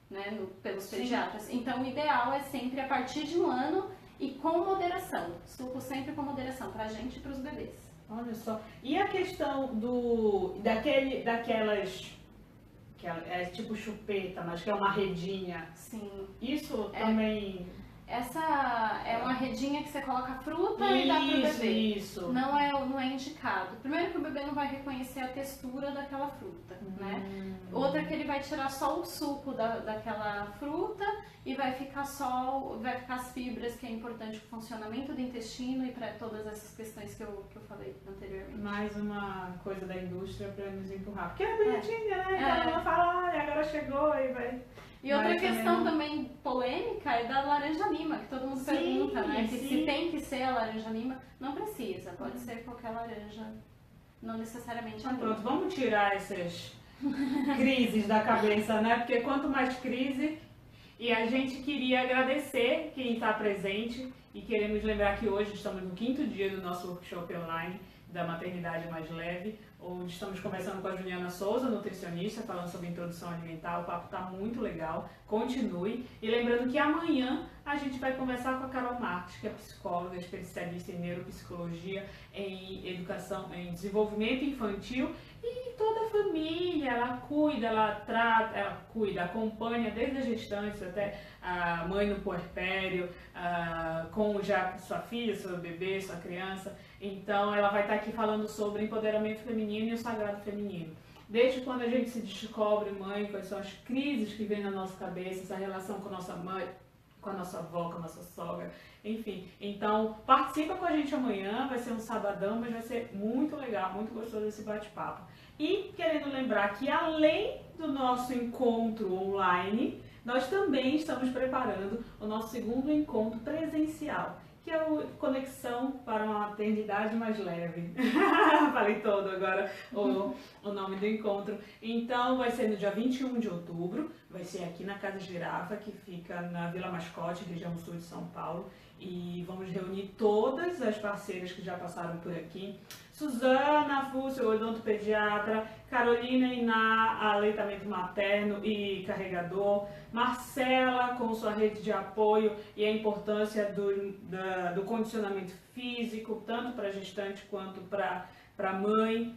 né, pelos pediatras. Então o ideal é sempre a partir de 1 ano e com moderação. Suco sempre com moderação, pra gente e pros bebês. Olha só. E a questão daquelas que é tipo chupeta, mas que é uma redinha. Sim. Isso também... Essa é uma redinha que você coloca fruta e dá pro bebê. Isso. Não é indicado. Primeiro que o bebê não vai reconhecer a textura daquela fruta, né? Outra que ele vai tirar só o suco daquela fruta e vai ficar as fibras, que é importante para o funcionamento do intestino e para todas essas questões que eu falei anteriormente. Mais uma coisa da indústria para nos empurrar. Porque é bonitinha, né? Então ela fala, olha, agora chegou e vai... E outra questão também polêmica é da laranja-lima, que todo mundo pergunta, né? Que se tem que ser a laranja-lima, não precisa, pode ser qualquer laranja, não necessariamente a lima. Pronto, vamos tirar essas crises da cabeça, né? Porque quanto mais crise, e a gente queria agradecer quem está presente e queremos lembrar que hoje estamos no 5º dia do nosso workshop online da Maternidade Mais Leve, onde estamos conversando com a Juliana Souza, nutricionista, falando sobre introdução alimentar. O papo está muito legal, continue. E lembrando que amanhã a gente vai conversar com a Carol Marques, que é psicóloga, especialista em neuropsicologia, em educação, em desenvolvimento infantil, e toda a família, ela cuida, ela trata, ela cuida, acompanha desde a gestante até a mãe no puerpério, com já sua filha, seu bebê, sua criança. Então ela vai estar aqui falando sobre empoderamento feminino e o sagrado feminino. Desde quando a gente se descobre mãe, quais são as crises que vêm na nossa cabeça, essa relação com a nossa mãe, com a nossa avó, com a nossa sogra, enfim. Então participa com a gente amanhã, vai ser um sabadão, mas vai ser muito legal, muito gostoso esse bate-papo. E querendo lembrar que além do nosso encontro online, nós também estamos preparando o nosso 2º encontro presencial, que é o Conexão para uma Maternidade Mais Leve. Falei todo agora o nome do encontro. Então vai ser no dia 21 de outubro, vai ser aqui na Casa Girafa, que fica na Vila Mascote, região sul de São Paulo. E vamos reunir todas as parceiras que já passaram por aqui. Suzana Fúcio, odontopediatra, Carolina Iná, aleitamento materno e carregador, Marcela com sua rede de apoio e a importância do condicionamento físico, tanto para gestante quanto para mãe.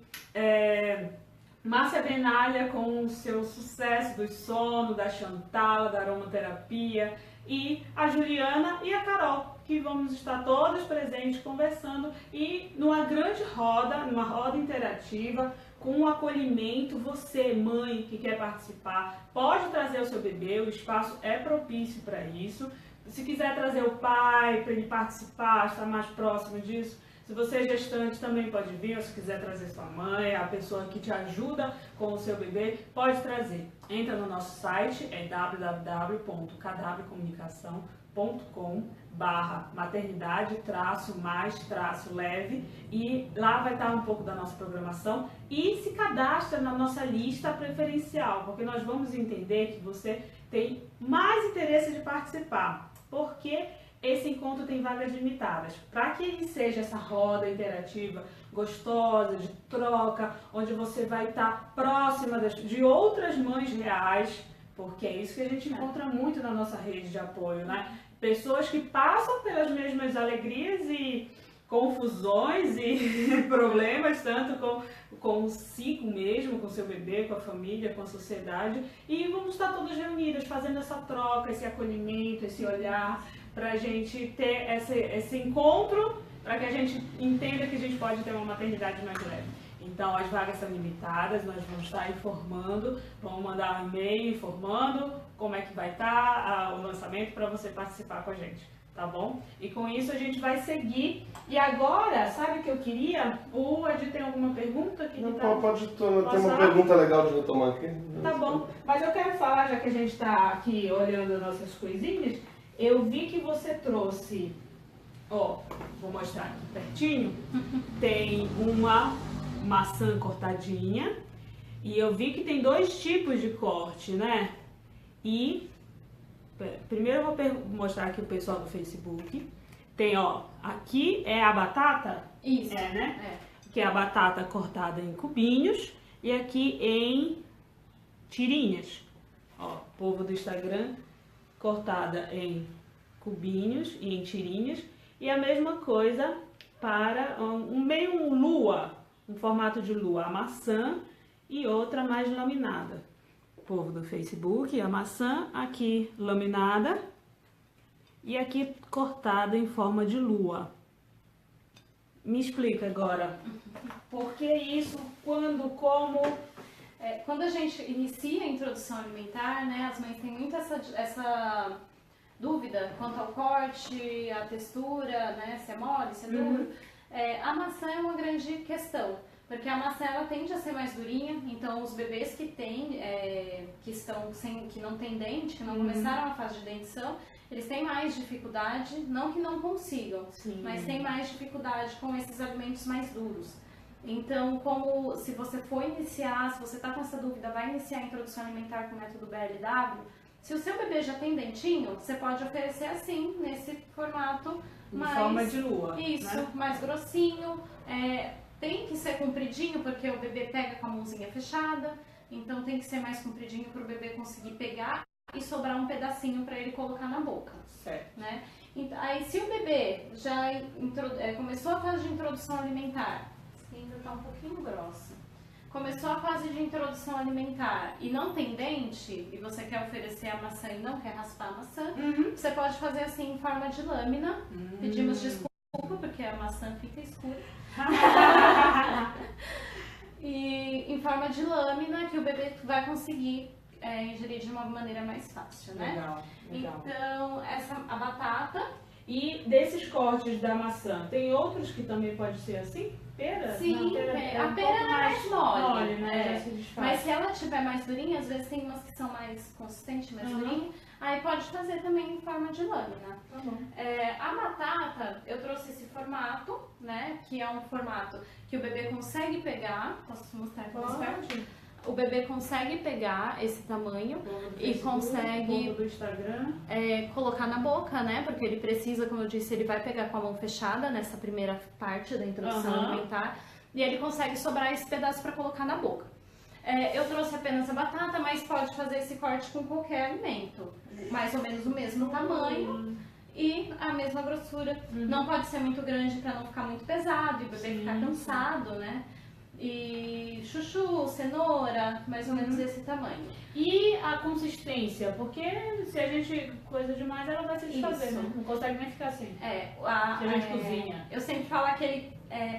Márcia Benalha com o seu sucesso do sono, da Chantal, da aromaterapia, e a Juliana e a Carol, que vamos estar todas presentes conversando e numa grande roda, numa roda interativa, com um acolhimento. Você, mãe, que quer participar, pode trazer o seu bebê, o espaço é propício para isso. Se quiser trazer o pai para ele participar, estar mais próximo disso. Se você é gestante, também pode vir, ou se quiser trazer sua mãe, a pessoa que te ajuda com o seu bebê, pode trazer. Entra no nosso site, é www.cadabrecomunicação.com/maternidade-mais-leve, e lá vai estar um pouco da nossa programação, e se cadastra na nossa lista preferencial, porque nós vamos entender que você tem mais interesse de participar, porque esse encontro tem vagas limitadas. Para que ele seja essa roda interativa, gostosa, de troca, onde você vai estar próxima de outras mães reais, porque é isso que a gente encontra muito na nossa rede de apoio, né? Pessoas que passam pelas mesmas alegrias e confusões e problemas, tanto consigo mesmo, com seu bebê, com a família, com a sociedade, e vamos estar todas reunidas, fazendo essa troca, esse acolhimento, esse olhar, para a gente ter esse encontro, para que a gente entenda que a gente pode ter uma maternidade mais leve. Então, as vagas são limitadas, nós vamos estar informando, vamos mandar um e-mail informando como é que vai estar o lançamento para você participar com a gente, tá bom? E com isso a gente vai seguir. E agora, sabe o que eu queria? O Ed tem alguma pergunta? Que Não, tá... pode ter uma pergunta legal de retomar aqui. Tá bom, mas eu quero falar, já que a gente está aqui olhando as nossas coisinhas, eu vi que você trouxe, ó, vou mostrar aqui pertinho, tem uma maçã cortadinha, e eu vi que tem dois tipos de corte, né? E primeiro eu vou mostrar aqui o pessoal do Facebook. Tem, ó, aqui é a batata. Isso. É, né? É. Que é a batata cortada em cubinhos, e aqui em tirinhas. Ó, povo do Instagram, cortada em cubinhos e em tirinhas, e a mesma coisa para meio lua, um formato de lua, a maçã, e outra mais laminada. Povo do Facebook, a maçã aqui laminada e aqui cortada em forma de lua. Me explica agora, por que isso, quando, como... Quando a gente inicia a introdução alimentar, né, as mães têm muito essa dúvida quanto ao corte, a textura, né, se é mole, se é duro. A maçã é uma grande questão, porque a maçã ela tende a ser mais durinha, então os bebês que têm, que não têm dente, que não começaram a fase de dentição, eles têm mais dificuldade, não que não consigam, mas têm mais dificuldade com esses alimentos mais duros. Então, como se você for iniciar, se você está com essa dúvida, vai iniciar a introdução alimentar com o método BLW, se o seu bebê já tem dentinho, você pode oferecer assim, nesse formato mais... forma de lua. Isso, né? mais grossinho. Tem que ser compridinho, porque o bebê pega com a mãozinha fechada, então tem que ser mais compridinho para o bebê conseguir pegar e sobrar um pedacinho para ele colocar na boca. Certo. Né? Então, aí, se o bebê já começou a fase de introdução alimentar, ainda está um pouquinho grossa, começou a fase de introdução alimentar e não tem dente, e você quer oferecer a maçã e não quer raspar a maçã, você pode fazer assim em forma de lâmina. Pedimos desculpa porque a maçã fica escura. E em forma de lâmina que o bebê vai conseguir ingerir de uma maneira mais fácil, né? Legal. Então, a batata E desses cortes da maçã, tem outros que também pode ser assim? Pera? Sim, Não, a um pera pouco é mais mole, né? é. Já se desfaz. Mas se ela tiver mais durinha, às vezes tem umas que são mais consistentes, mais durinhas, aí pode fazer também em forma de lâmina. Tá bom. A batata, eu trouxe esse formato, né? Que é um formato que o bebê consegue pegar. Posso mostrar aqui mais perto? Pode. O bebê consegue pegar esse tamanho e consegue do Instagram. colocar na boca, né? Porque ele precisa, como eu disse, ele vai pegar com a mão fechada nessa primeira parte da introdução alimentar e ele consegue sobrar esse pedaço para colocar na boca. Eu trouxe apenas a batata, mas pode fazer esse corte com qualquer alimento, mais ou menos o mesmo tamanho e a mesma grossura. Não pode ser muito grande para não ficar muito pesado e o bebê ficar cansado, né? E chuchu, cenoura, mais ou menos esse tamanho. E a consistência, porque se a gente coisa demais, ela vai se desfazer, Isso. né? Não consegue nem ficar assim. Se a gente cozinha. Eu sempre falo aquele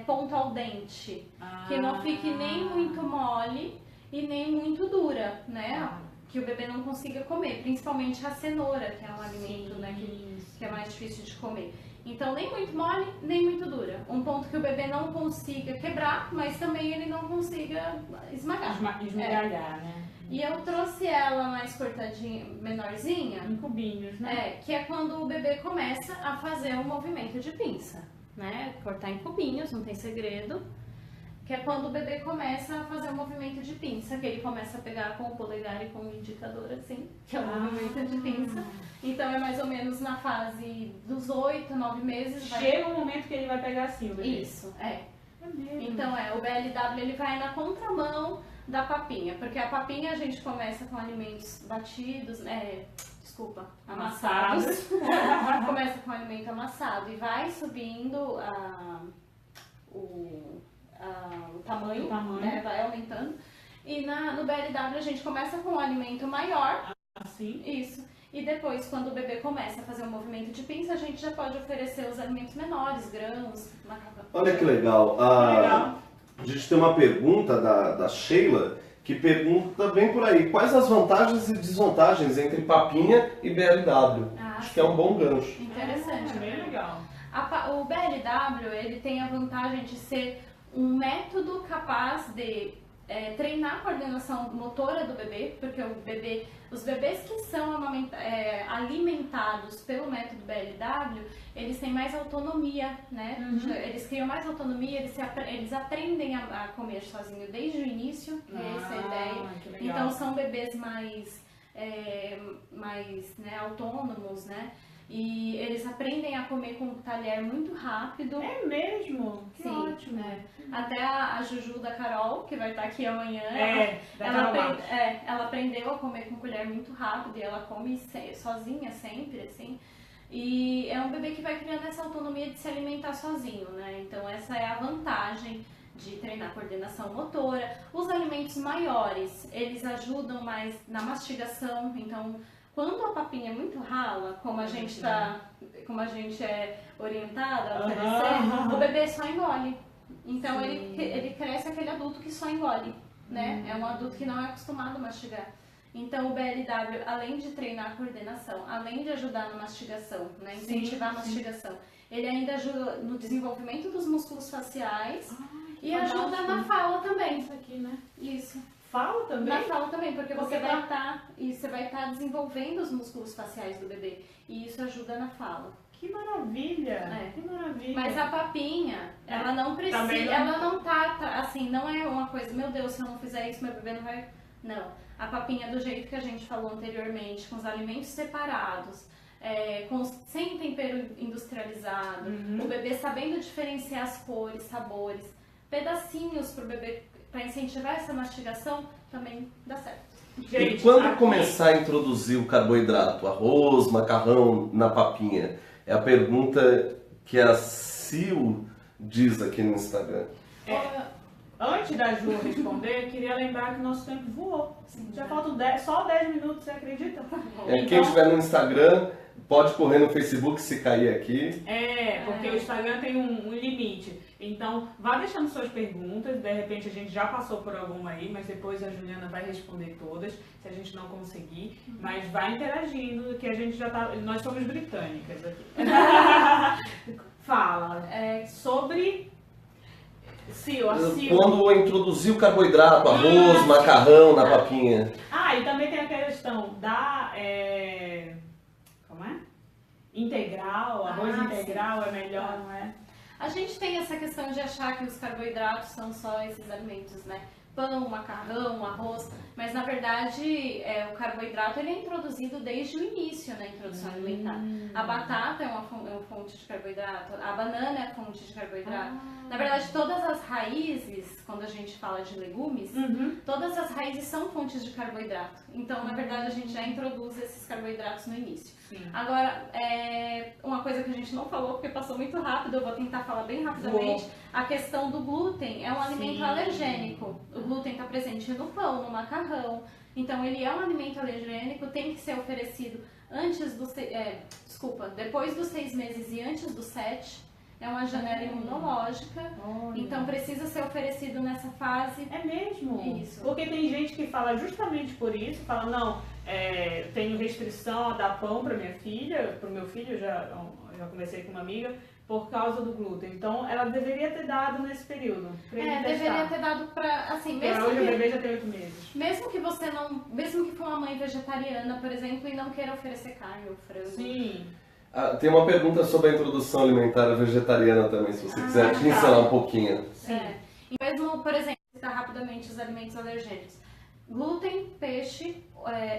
ponto ao dente, que não fique nem muito mole e nem muito dura, né? Que o bebê não consiga comer, principalmente a cenoura, que é um alimento, né, que é mais difícil de comer. Então, nem muito mole, nem muito dura. Um ponto que o bebê não consiga quebrar, mas também ele não consiga esmagar. Esmigalhar, né? E eu trouxe ela mais cortadinha, menorzinha, Em cubinhos, né? que é quando o bebê começa a fazer um movimento de pinça, né? Cortar em cubinhos, não tem segredo. Que é quando o bebê começa a fazer um movimento de pinça, que ele começa a pegar com o polegar e com o indicador assim, que é o movimento de pinça. Então é mais ou menos na fase dos 8, 9 meses. Chega um momento que ele vai pegar assim, o bebê. Isso, É mesmo. Então o BLW ele vai na contramão da papinha, porque a papinha a gente começa com alimentos batidos, amassados. Começa com alimento amassado e vai subindo o tamanho, né, vai aumentando. E no BLW a gente começa com um alimento maior. Assim? Isso. E depois, quando o bebê começa a fazer um movimento de pinça, a gente já pode oferecer os alimentos menores, grãos, macarrão. Olha que legal. A gente tem uma pergunta da Sheila, que pergunta bem por aí. Quais as vantagens e desvantagens entre papinha e BLW? Acho que é um bom gancho. Interessante. Bem legal. O BLW, ele tem a vantagem de ser um método capaz de treinar a coordenação motora do bebê, porque os bebês que são alimentados pelo método BLW, eles têm mais autonomia, né? Eles criam mais autonomia, eles aprendem a comer sozinho desde o início, que essa é a ideia. Então são bebês mais autônomos, né? E eles aprendem a comer com um talher muito rápido. É mesmo? Que Sim, ótimo. Até a Juju da Carol, que vai estar aqui amanhã, ela aprendeu a comer com colher muito rápido e ela come sozinha sempre, assim. E é um bebê que vai criando essa autonomia de se alimentar sozinho, né? Então essa é a vantagem de treinar coordenação motora. Os alimentos maiores, eles ajudam mais na mastigação, então quando a papinha é muito rala, como a gente é orientada a oferecer, o bebê só engole. Então ele cresce aquele adulto que só engole, né? É um adulto que não é acostumado a mastigar. Então o BLW, além de treinar a coordenação, além de ajudar na mastigação, né? Incentivar a mastigação, ele ainda ajuda no desenvolvimento dos músculos faciais e ajuda na fala também. Isso aqui, né? Isso. Fala também? Na fala também, porque você vai estar desenvolvendo os músculos faciais do bebê. E isso ajuda na fala. Que maravilha! Que maravilha! Mas a papinha, ela não precisa, ela não tá, assim, não é uma coisa, meu Deus, se eu não fizer isso, meu bebê não vai... Não. A papinha do jeito que a gente falou anteriormente, com os alimentos separados, sem tempero industrializado, o bebê sabendo diferenciar as cores, sabores, pedacinhos pro bebê, para incentivar essa mastigação, também dá certo. Gente, e quando começar a introduzir o carboidrato, arroz, macarrão na papinha? É a pergunta que a Sil diz aqui no Instagram. Antes da Ju responder, eu queria lembrar que o nosso tempo voou. Já faltam só 10 minutos, você acredita? Quem estiver no Instagram, pode correr no Facebook se cair aqui. Porque o Instagram tem um limite. Então, vá deixando suas perguntas. De repente a gente já passou por alguma aí, mas depois a Juliana vai responder todas, se a gente não conseguir. Mas vai interagindo, que a gente já tá. Nós somos britânicas aqui. Fala sobre. Quando introduzir o carboidrato, arroz, macarrão na papinha. E também tem a questão da. Como é? Integral, arroz integral é melhor, não é? A gente tem essa questão de achar que os carboidratos são só esses alimentos, né? Pão, macarrão, arroz, mas na verdade o carboidrato ele é introduzido desde o início na introdução alimentar. A batata é uma fonte de carboidrato, a banana é fonte de carboidrato. Na verdade, todas as raízes, quando a gente fala de legumes, todas as raízes são fontes de carboidrato. Então, na verdade, a gente já introduz esses carboidratos no início. Sim. Agora, uma coisa que a gente não falou, porque passou muito rápido, eu vou tentar falar bem rapidamente. A questão do glúten é um alimento alergênico. O glúten está presente no pão, no macarrão. Então, ele é um alimento alergênico, tem que ser oferecido depois dos 6 meses e antes dos 7. É uma janela imunológica, então precisa ser oferecido nessa fase. É mesmo? Isso. Porque tem gente que fala justamente por isso, fala, não, tenho restrição a dar pão para minha filha, para o meu filho, já conversei com uma amiga, por causa do glúten. Então, ela deveria ter dado nesse período. Deveria ter dado para, assim, mesmo hoje que o bebê já tem 8 meses. Mesmo que você não, mesmo que for uma mãe vegetariana, por exemplo, e não queira oferecer carne ou frango. Sim. Tem uma pergunta sobre a introdução alimentar vegetariana também, se você quiser pincelar um pouquinho. Sim. Mesmo, por exemplo, citar rapidamente os alimentos alérgicos. Glúten, peixe,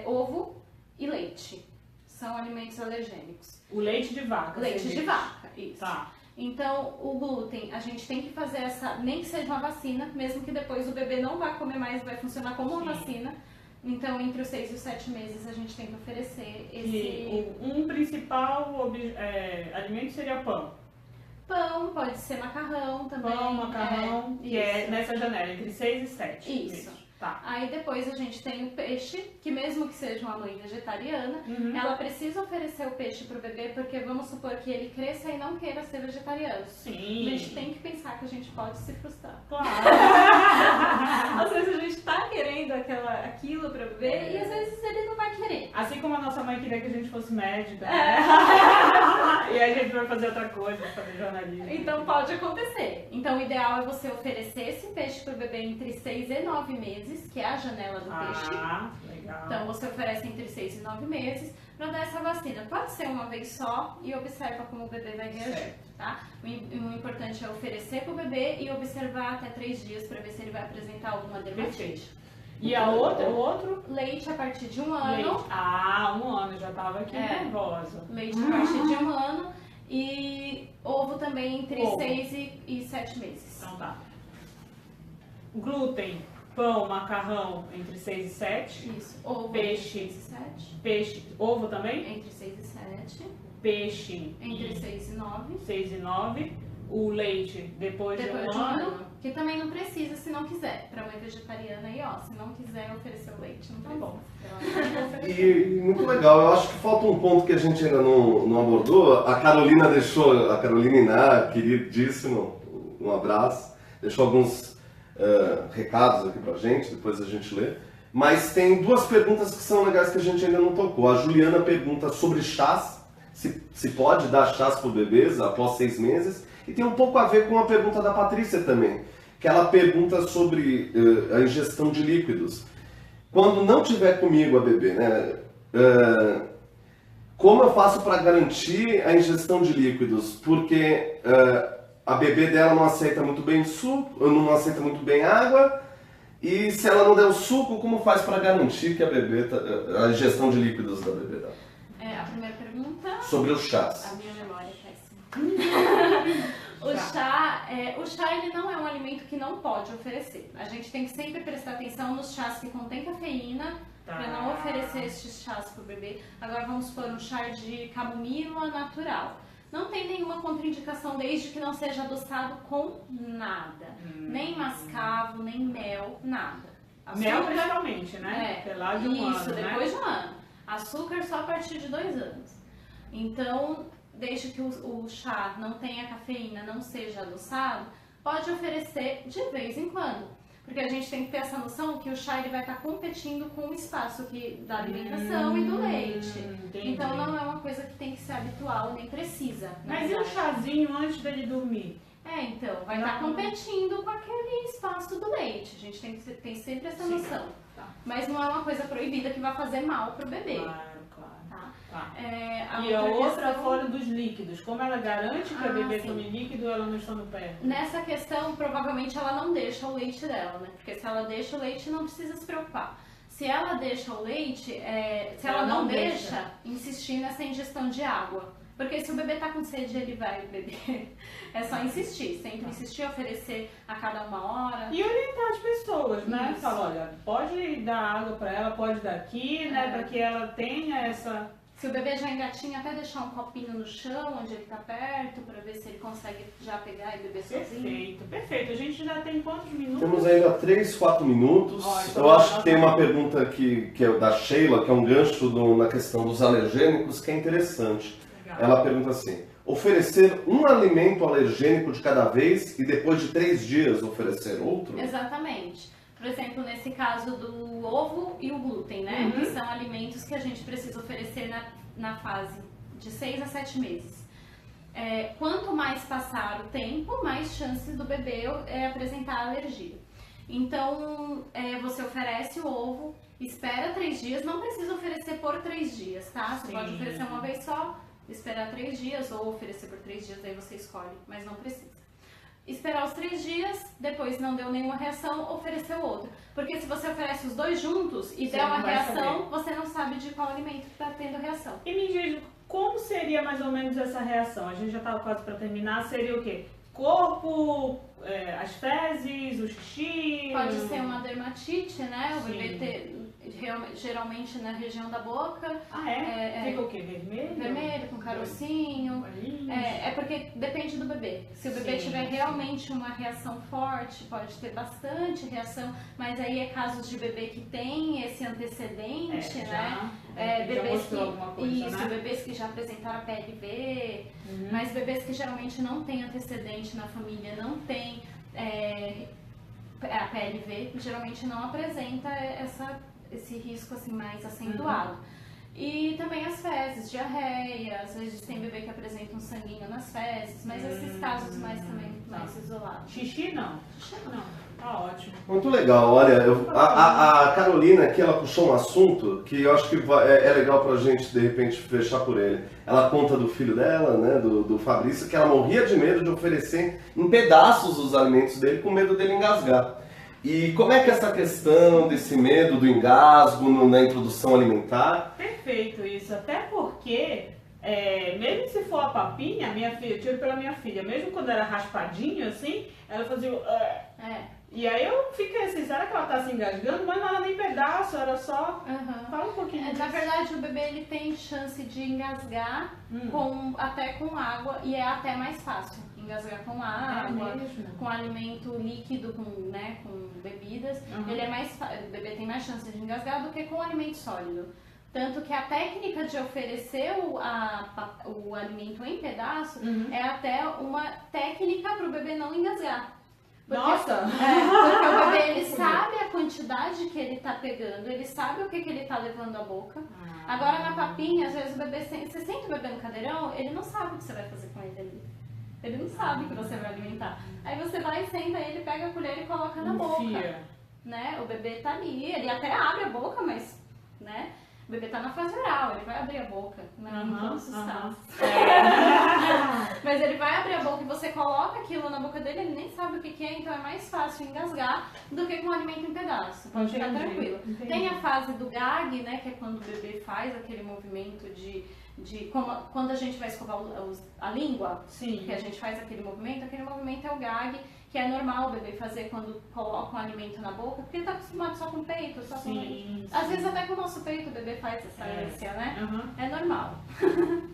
ovo e leite são alimentos alergênicos. O leite de vaca. Leite de vaca, isso. Tá. Então, o glúten, a gente tem que fazer nem que seja uma vacina, mesmo que depois o bebê não vá comer mais, vai funcionar como uma vacina. Então, entre os 6 e os 7 meses, a gente tem que oferecer esse... Um principal alimento seria pão. Pão, pode ser macarrão também. Pão, macarrão, que é nessa janela, entre 6 e 7. Isso. Tá. Aí depois a gente tem o peixe, que mesmo que seja uma mãe vegetariana, ela precisa oferecer o peixe pro bebê, porque vamos supor que ele cresça e não queira ser vegetariano. Sim. A gente tem que pensar que a gente pode se frustrar. Claro. Às vezes a gente tá querendo aquilo pra bebê e às vezes ele não vai querer. Assim como a nossa mãe queria que a gente fosse médica, né? E a gente vai fazer outra coisa, vai fazer jornalismo. Então pode acontecer. Então o ideal é você oferecer esse peixe pro bebê entre 6 e 9 meses, que é a janela do peixe. Legal. Então você oferece entre 6 e 9 meses para dar essa vacina. Pode ser uma vez só e observa como o bebê vai reagir, tá? O importante é oferecer pro bebê e observar até 3 dias para ver se ele vai apresentar alguma dermatite. E o outro? Leite a partir de 1 ano. Leite. 1 ano, já tava aqui nervosa. Leite a partir de 1 ano e ovo também entre 6 e 7 meses. Então tá. Glúten, pão, macarrão entre 6 e 7. Isso. Ovo peixe, entre 6 e 7. Peixe, ovo também? Entre 6 e 7. Peixe entre 6 e 9. 6 e 9. O leite depois de um ano. Que também não precisa se não quiser. Pra mãe vegetariana aí, se não quiser oferecer o leite, não tá bom. E muito legal, eu acho que falta um ponto que a gente ainda não abordou. A Carolina Iná, queridíssimo, um abraço, deixou alguns recados aqui pra gente, depois a gente lê. Mas tem 2 perguntas que são legais que a gente ainda não tocou. A Juliana pergunta sobre chás, se pode dar chás para bebês após 6 meses. E tem um pouco a ver com a pergunta da Patrícia também, que ela pergunta sobre a ingestão de líquidos. Quando não tiver comigo a bebê, né? Como eu faço para garantir a ingestão de líquidos? Porque a bebê dela não aceita muito bem suco, não aceita muito bem água. E se ela não der o suco, como faz para garantir que a ingestão de líquidos da bebê dela? A primeira pergunta... Sobre os chás. A minha memória é péssima. O chá ele não é um alimento que não pode oferecer. A gente tem que sempre prestar atenção nos chás que contém cafeína, para não oferecer esses chás para o bebê. Agora vamos supor um chá de camomila natural. Não tem nenhuma contraindicação desde que não seja adoçado com nada. Nem mascavo, nem mel, nada. Mel principalmente, né? Lá de um ano, Isso, depois de um ano. Açúcar só a partir de 2 anos. Então, desde que o chá não tenha cafeína, não seja adoçado, pode oferecer de vez em quando. Porque a gente tem que ter essa noção que o chá ele vai estar competindo com o espaço da alimentação e do leite. Entendi. Então não é uma coisa que tem que ser habitual, nem precisa. Mas e o chazinho antes dele dormir? Então, vai estar competindo com aquele espaço do leite. A gente tem sempre essa noção. Tá. Mas não é uma coisa proibida que vai fazer mal pro bebê. Claro. Tá? E a outra questão... fora dos líquidos. Como ela garante que a bebê sim. tome líquido, ela não estando perto? Nessa questão, provavelmente ela não deixa o leite dela, né? Porque se ela deixa o leite, não precisa se preocupar. Se ela deixa o leite, se ela não deixa, insistir nessa ingestão de água. Porque se o bebê tá com sede, ele vai beber. É só insistir, sempre insistir, oferecer a cada 1 hora. E orientar as pessoas, né? Isso. Fala, olha, pode dar água pra ela, pode dar aqui, né? Pra que ela tenha essa... Se o bebê já engatinha, até deixar um copinho no chão, onde ele tá perto, pra ver se ele consegue já pegar e beber sozinho. Perfeito. A gente já tem quantos minutos? Temos ainda 3, 4 minutos. Então Eu acho que tem uma pergunta que é da Sheila, que é um gancho na questão dos alergênicos, que é interessante. Legal. Ela pergunta assim: oferecer um alimento alergênico de cada vez e depois de 3 dias oferecer outro? Exatamente. Por exemplo, nesse caso do ovo e o glúten, né? Que são alimentos que a gente precisa oferecer na fase de 6 a 7 meses. Quanto mais passar o tempo, mais chances do bebê apresentar alergia. Então, você oferece o ovo, espera 3 dias, não precisa oferecer por 3 dias, tá? Você pode oferecer uma vez só, esperar 3 dias, ou oferecer por 3 dias, aí você escolhe, mas não precisa. Esperar os 3 dias, depois não deu nenhuma reação, oferecer o outro. Porque se você oferece os 2 juntos e der uma reação, você não sabe de qual alimento está tendo reação. E me diz, como seria mais ou menos essa reação? A gente já estava quase para terminar, seria o quê? Corpo, as fezes, o xixi? Pode ser uma dermatite, né? O bebê ter, geralmente na região da boca. Fica o quê? Vermelho? Vermelho, com carocinho. Porque depende do bebê. Se o bebê tiver realmente uma reação forte, pode ter bastante reação, mas aí é casos de bebê que tem esse antecedente, né? Bebês que, alguma coisa, né? Bebês que já apresentaram a PLV, mas bebês que geralmente não têm antecedente na família, não tem a PLV, geralmente não apresenta esse risco assim mais acentuado. E também as fezes, diarreia, às vezes tem bebê que apresenta um sanguinho nas fezes, mas esses casos mais isolados. Xixi não? Xixi não. Não. Tá ótimo. Muito legal. Olha, a Carolina aqui, ela puxou um assunto que eu acho que é legal pra gente, de repente, fechar por ele. Ela conta do filho dela, né, do Fabrício, que ela morria de medo de oferecer em pedaços os alimentos dele, com medo dele engasgar. E como é que é essa questão desse medo do engasgo na introdução alimentar? Perfeito isso, até porque, mesmo se for a papinha, minha filha, eu tiro pela minha filha, mesmo quando era raspadinho assim, ela fazia E aí eu fiquei assim, será que ela tá se engasgando? Mas não era nem pedaço, era só... Fala um pouquinho disso. Na verdade, o bebê ele tem chance de engasgar até com água e é até mais fácil. Engasgar com água, com alimento líquido, com bebidas. O bebê tem mais chance de engasgar do que com alimento sólido. Tanto que a técnica de oferecer o alimento em pedaço é até uma técnica para o bebê não engasgar. Porque o bebê ele sabe a quantidade que ele tá pegando, ele sabe o que ele tá levando à boca. Agora na papinha, às vezes o bebê, você sente o bebê no cadeirão, ele não sabe o que você vai fazer com ele ali. Ele não sabe que você vai alimentar. Aí você vai, senta ele, pega a colher e coloca na boca. Né? O bebê tá ali, ele até abre a boca, mas, né? O bebê tá na fase oral, ele vai abrir a boca, né? Não vamos assustar. Mas ele vai abrir a boca e você coloca aquilo na boca dele, ele nem sabe o que é, então é mais fácil engasgar do que com alimento em pedaço. Pode ficar tranquilo. Tem a fase do gag, né? Que é quando o bebê faz aquele movimento quando a gente vai escovar a língua, que a gente faz aquele movimento é o gag, que é normal o bebê fazer quando coloca um alimento na boca, porque ele está acostumado só com o peito, só com Às vezes até com o nosso peito o bebê faz essa ânsia, né? É normal.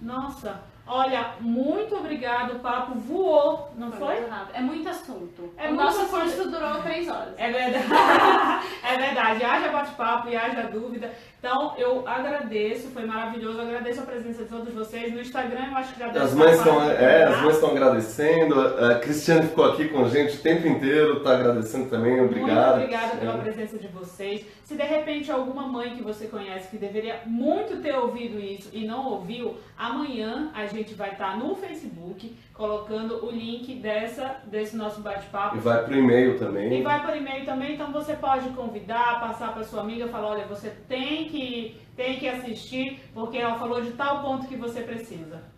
Nossa, olha, muito obrigado, o papo voou, não foi? Muito rápido. É muito assunto. O nosso curso durou 3 horas. É verdade. É É verdade, haja bate-papo e haja dúvida. Então, eu agradeço, foi maravilhoso, agradeço a presença de todos vocês. No Instagram, eu acho que já deve As estar mães falando, estão agradecendo, a Cristiane ficou aqui com a gente o tempo inteiro, está agradecendo também, obrigado. Muito obrigada pela presença de vocês. Se de repente alguma mãe que você conhece que deveria muito ter ouvido isso e não ouviu, amanhã a gente vai estar no Facebook colocando o link desse nosso bate-papo. E vai pro e-mail também. E vai por e-mail também, então você pode convidar, passar para sua amiga, falar, olha, você tem que assistir, porque ela falou de tal ponto que você precisa.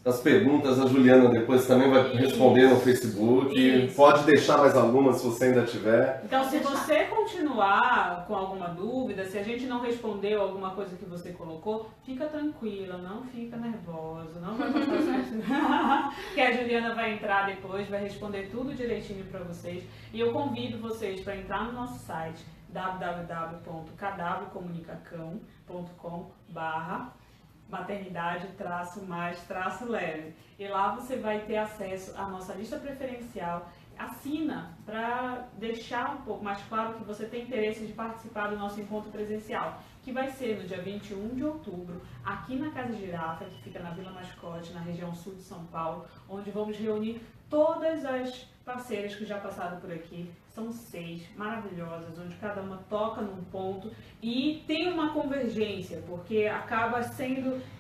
As perguntas, a Juliana depois também vai responder no Facebook. Isso. Pode deixar mais algumas se você ainda tiver. Então, se você continuar com alguma dúvida, se a gente não respondeu alguma coisa que você colocou, fica tranquila, não fica nervosa, não vai passar que a Juliana vai entrar depois, vai responder tudo direitinho para vocês. E eu convido vocês para entrar no nosso site www.cadabrocomunicacão.com/maternidade-mais-leve. E lá você vai ter acesso à nossa lista preferencial. Assina para deixar um pouco mais claro que você tem interesse de participar do nosso encontro presencial, que vai ser no dia 21 de outubro, aqui na Casa Girafa, que fica na Vila Mascote, na região sul de São Paulo, onde vamos reunir todas as parceiras que já passaram por aqui. São 6 maravilhosas, onde cada uma toca num ponto e tem uma convergência, porque acaba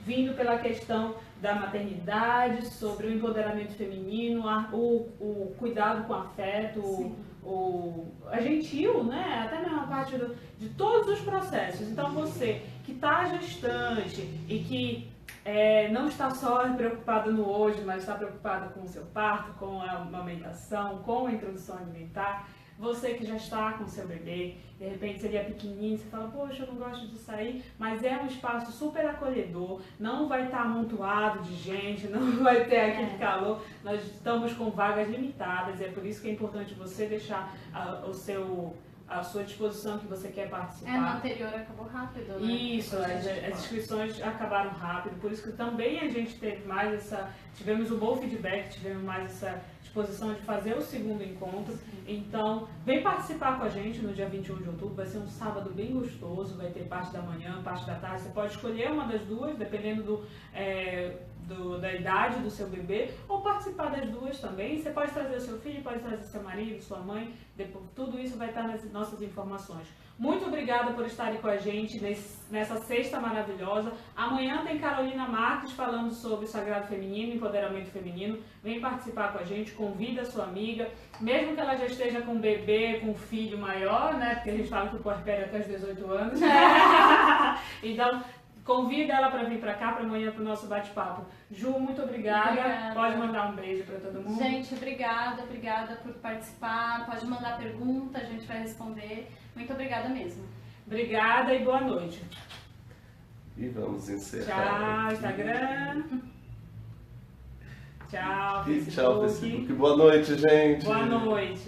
vindo pela questão da maternidade, sobre o empoderamento feminino, o cuidado com afeto, a gentil, né? Até mesmo a parte de todos os processos. Então você que está gestante e que não está só preocupada no hoje, mas está preocupada com o seu parto, com a amamentação, com a introdução alimentar. Você que já está com seu bebê, de repente seria pequenininho, você fala, poxa, eu não gosto de sair, mas é um espaço super acolhedor, não vai estar amontoado de gente, não vai ter aquele calor, nós estamos com vagas limitadas, e é por isso que é importante você deixar a sua disposição que você quer participar. No anterior acabou rápido, né? Isso, as inscrições acabaram rápido, por isso que também a gente tivemos um bom feedback, tivemos mais essa disposição de fazer o segundo encontro. Então, vem participar com a gente no dia 21 de outubro, vai ser um sábado bem gostoso, vai ter parte da manhã, parte da tarde, você pode escolher uma das duas, dependendo da idade do seu bebê, ou participar das duas também. Você pode trazer o seu filho, pode trazer seu marido, sua mãe, tudo isso vai estar nas nossas informações. Muito obrigada por estarem com a gente nessa sexta maravilhosa. Amanhã tem Carolina Marques falando sobre o sagrado feminino, empoderamento feminino. Vem participar com a gente, convida a sua amiga, mesmo que ela já esteja com um bebê, com um filho maior, né? Porque a gente fala que o puerpério é até os 18 anos. Então, convida ela para vir para cá, para amanhã, para o nosso bate-papo. Ju, muito obrigada. Pode mandar um beijo para todo mundo. Gente, obrigada por participar. Pode mandar pergunta, a gente vai responder. Muito obrigada mesmo. Obrigada e boa noite. E vamos encerrar. Tchau, Instagram. Tchau, Facebook. Tchau, Facebook. Boa noite, gente. Boa noite.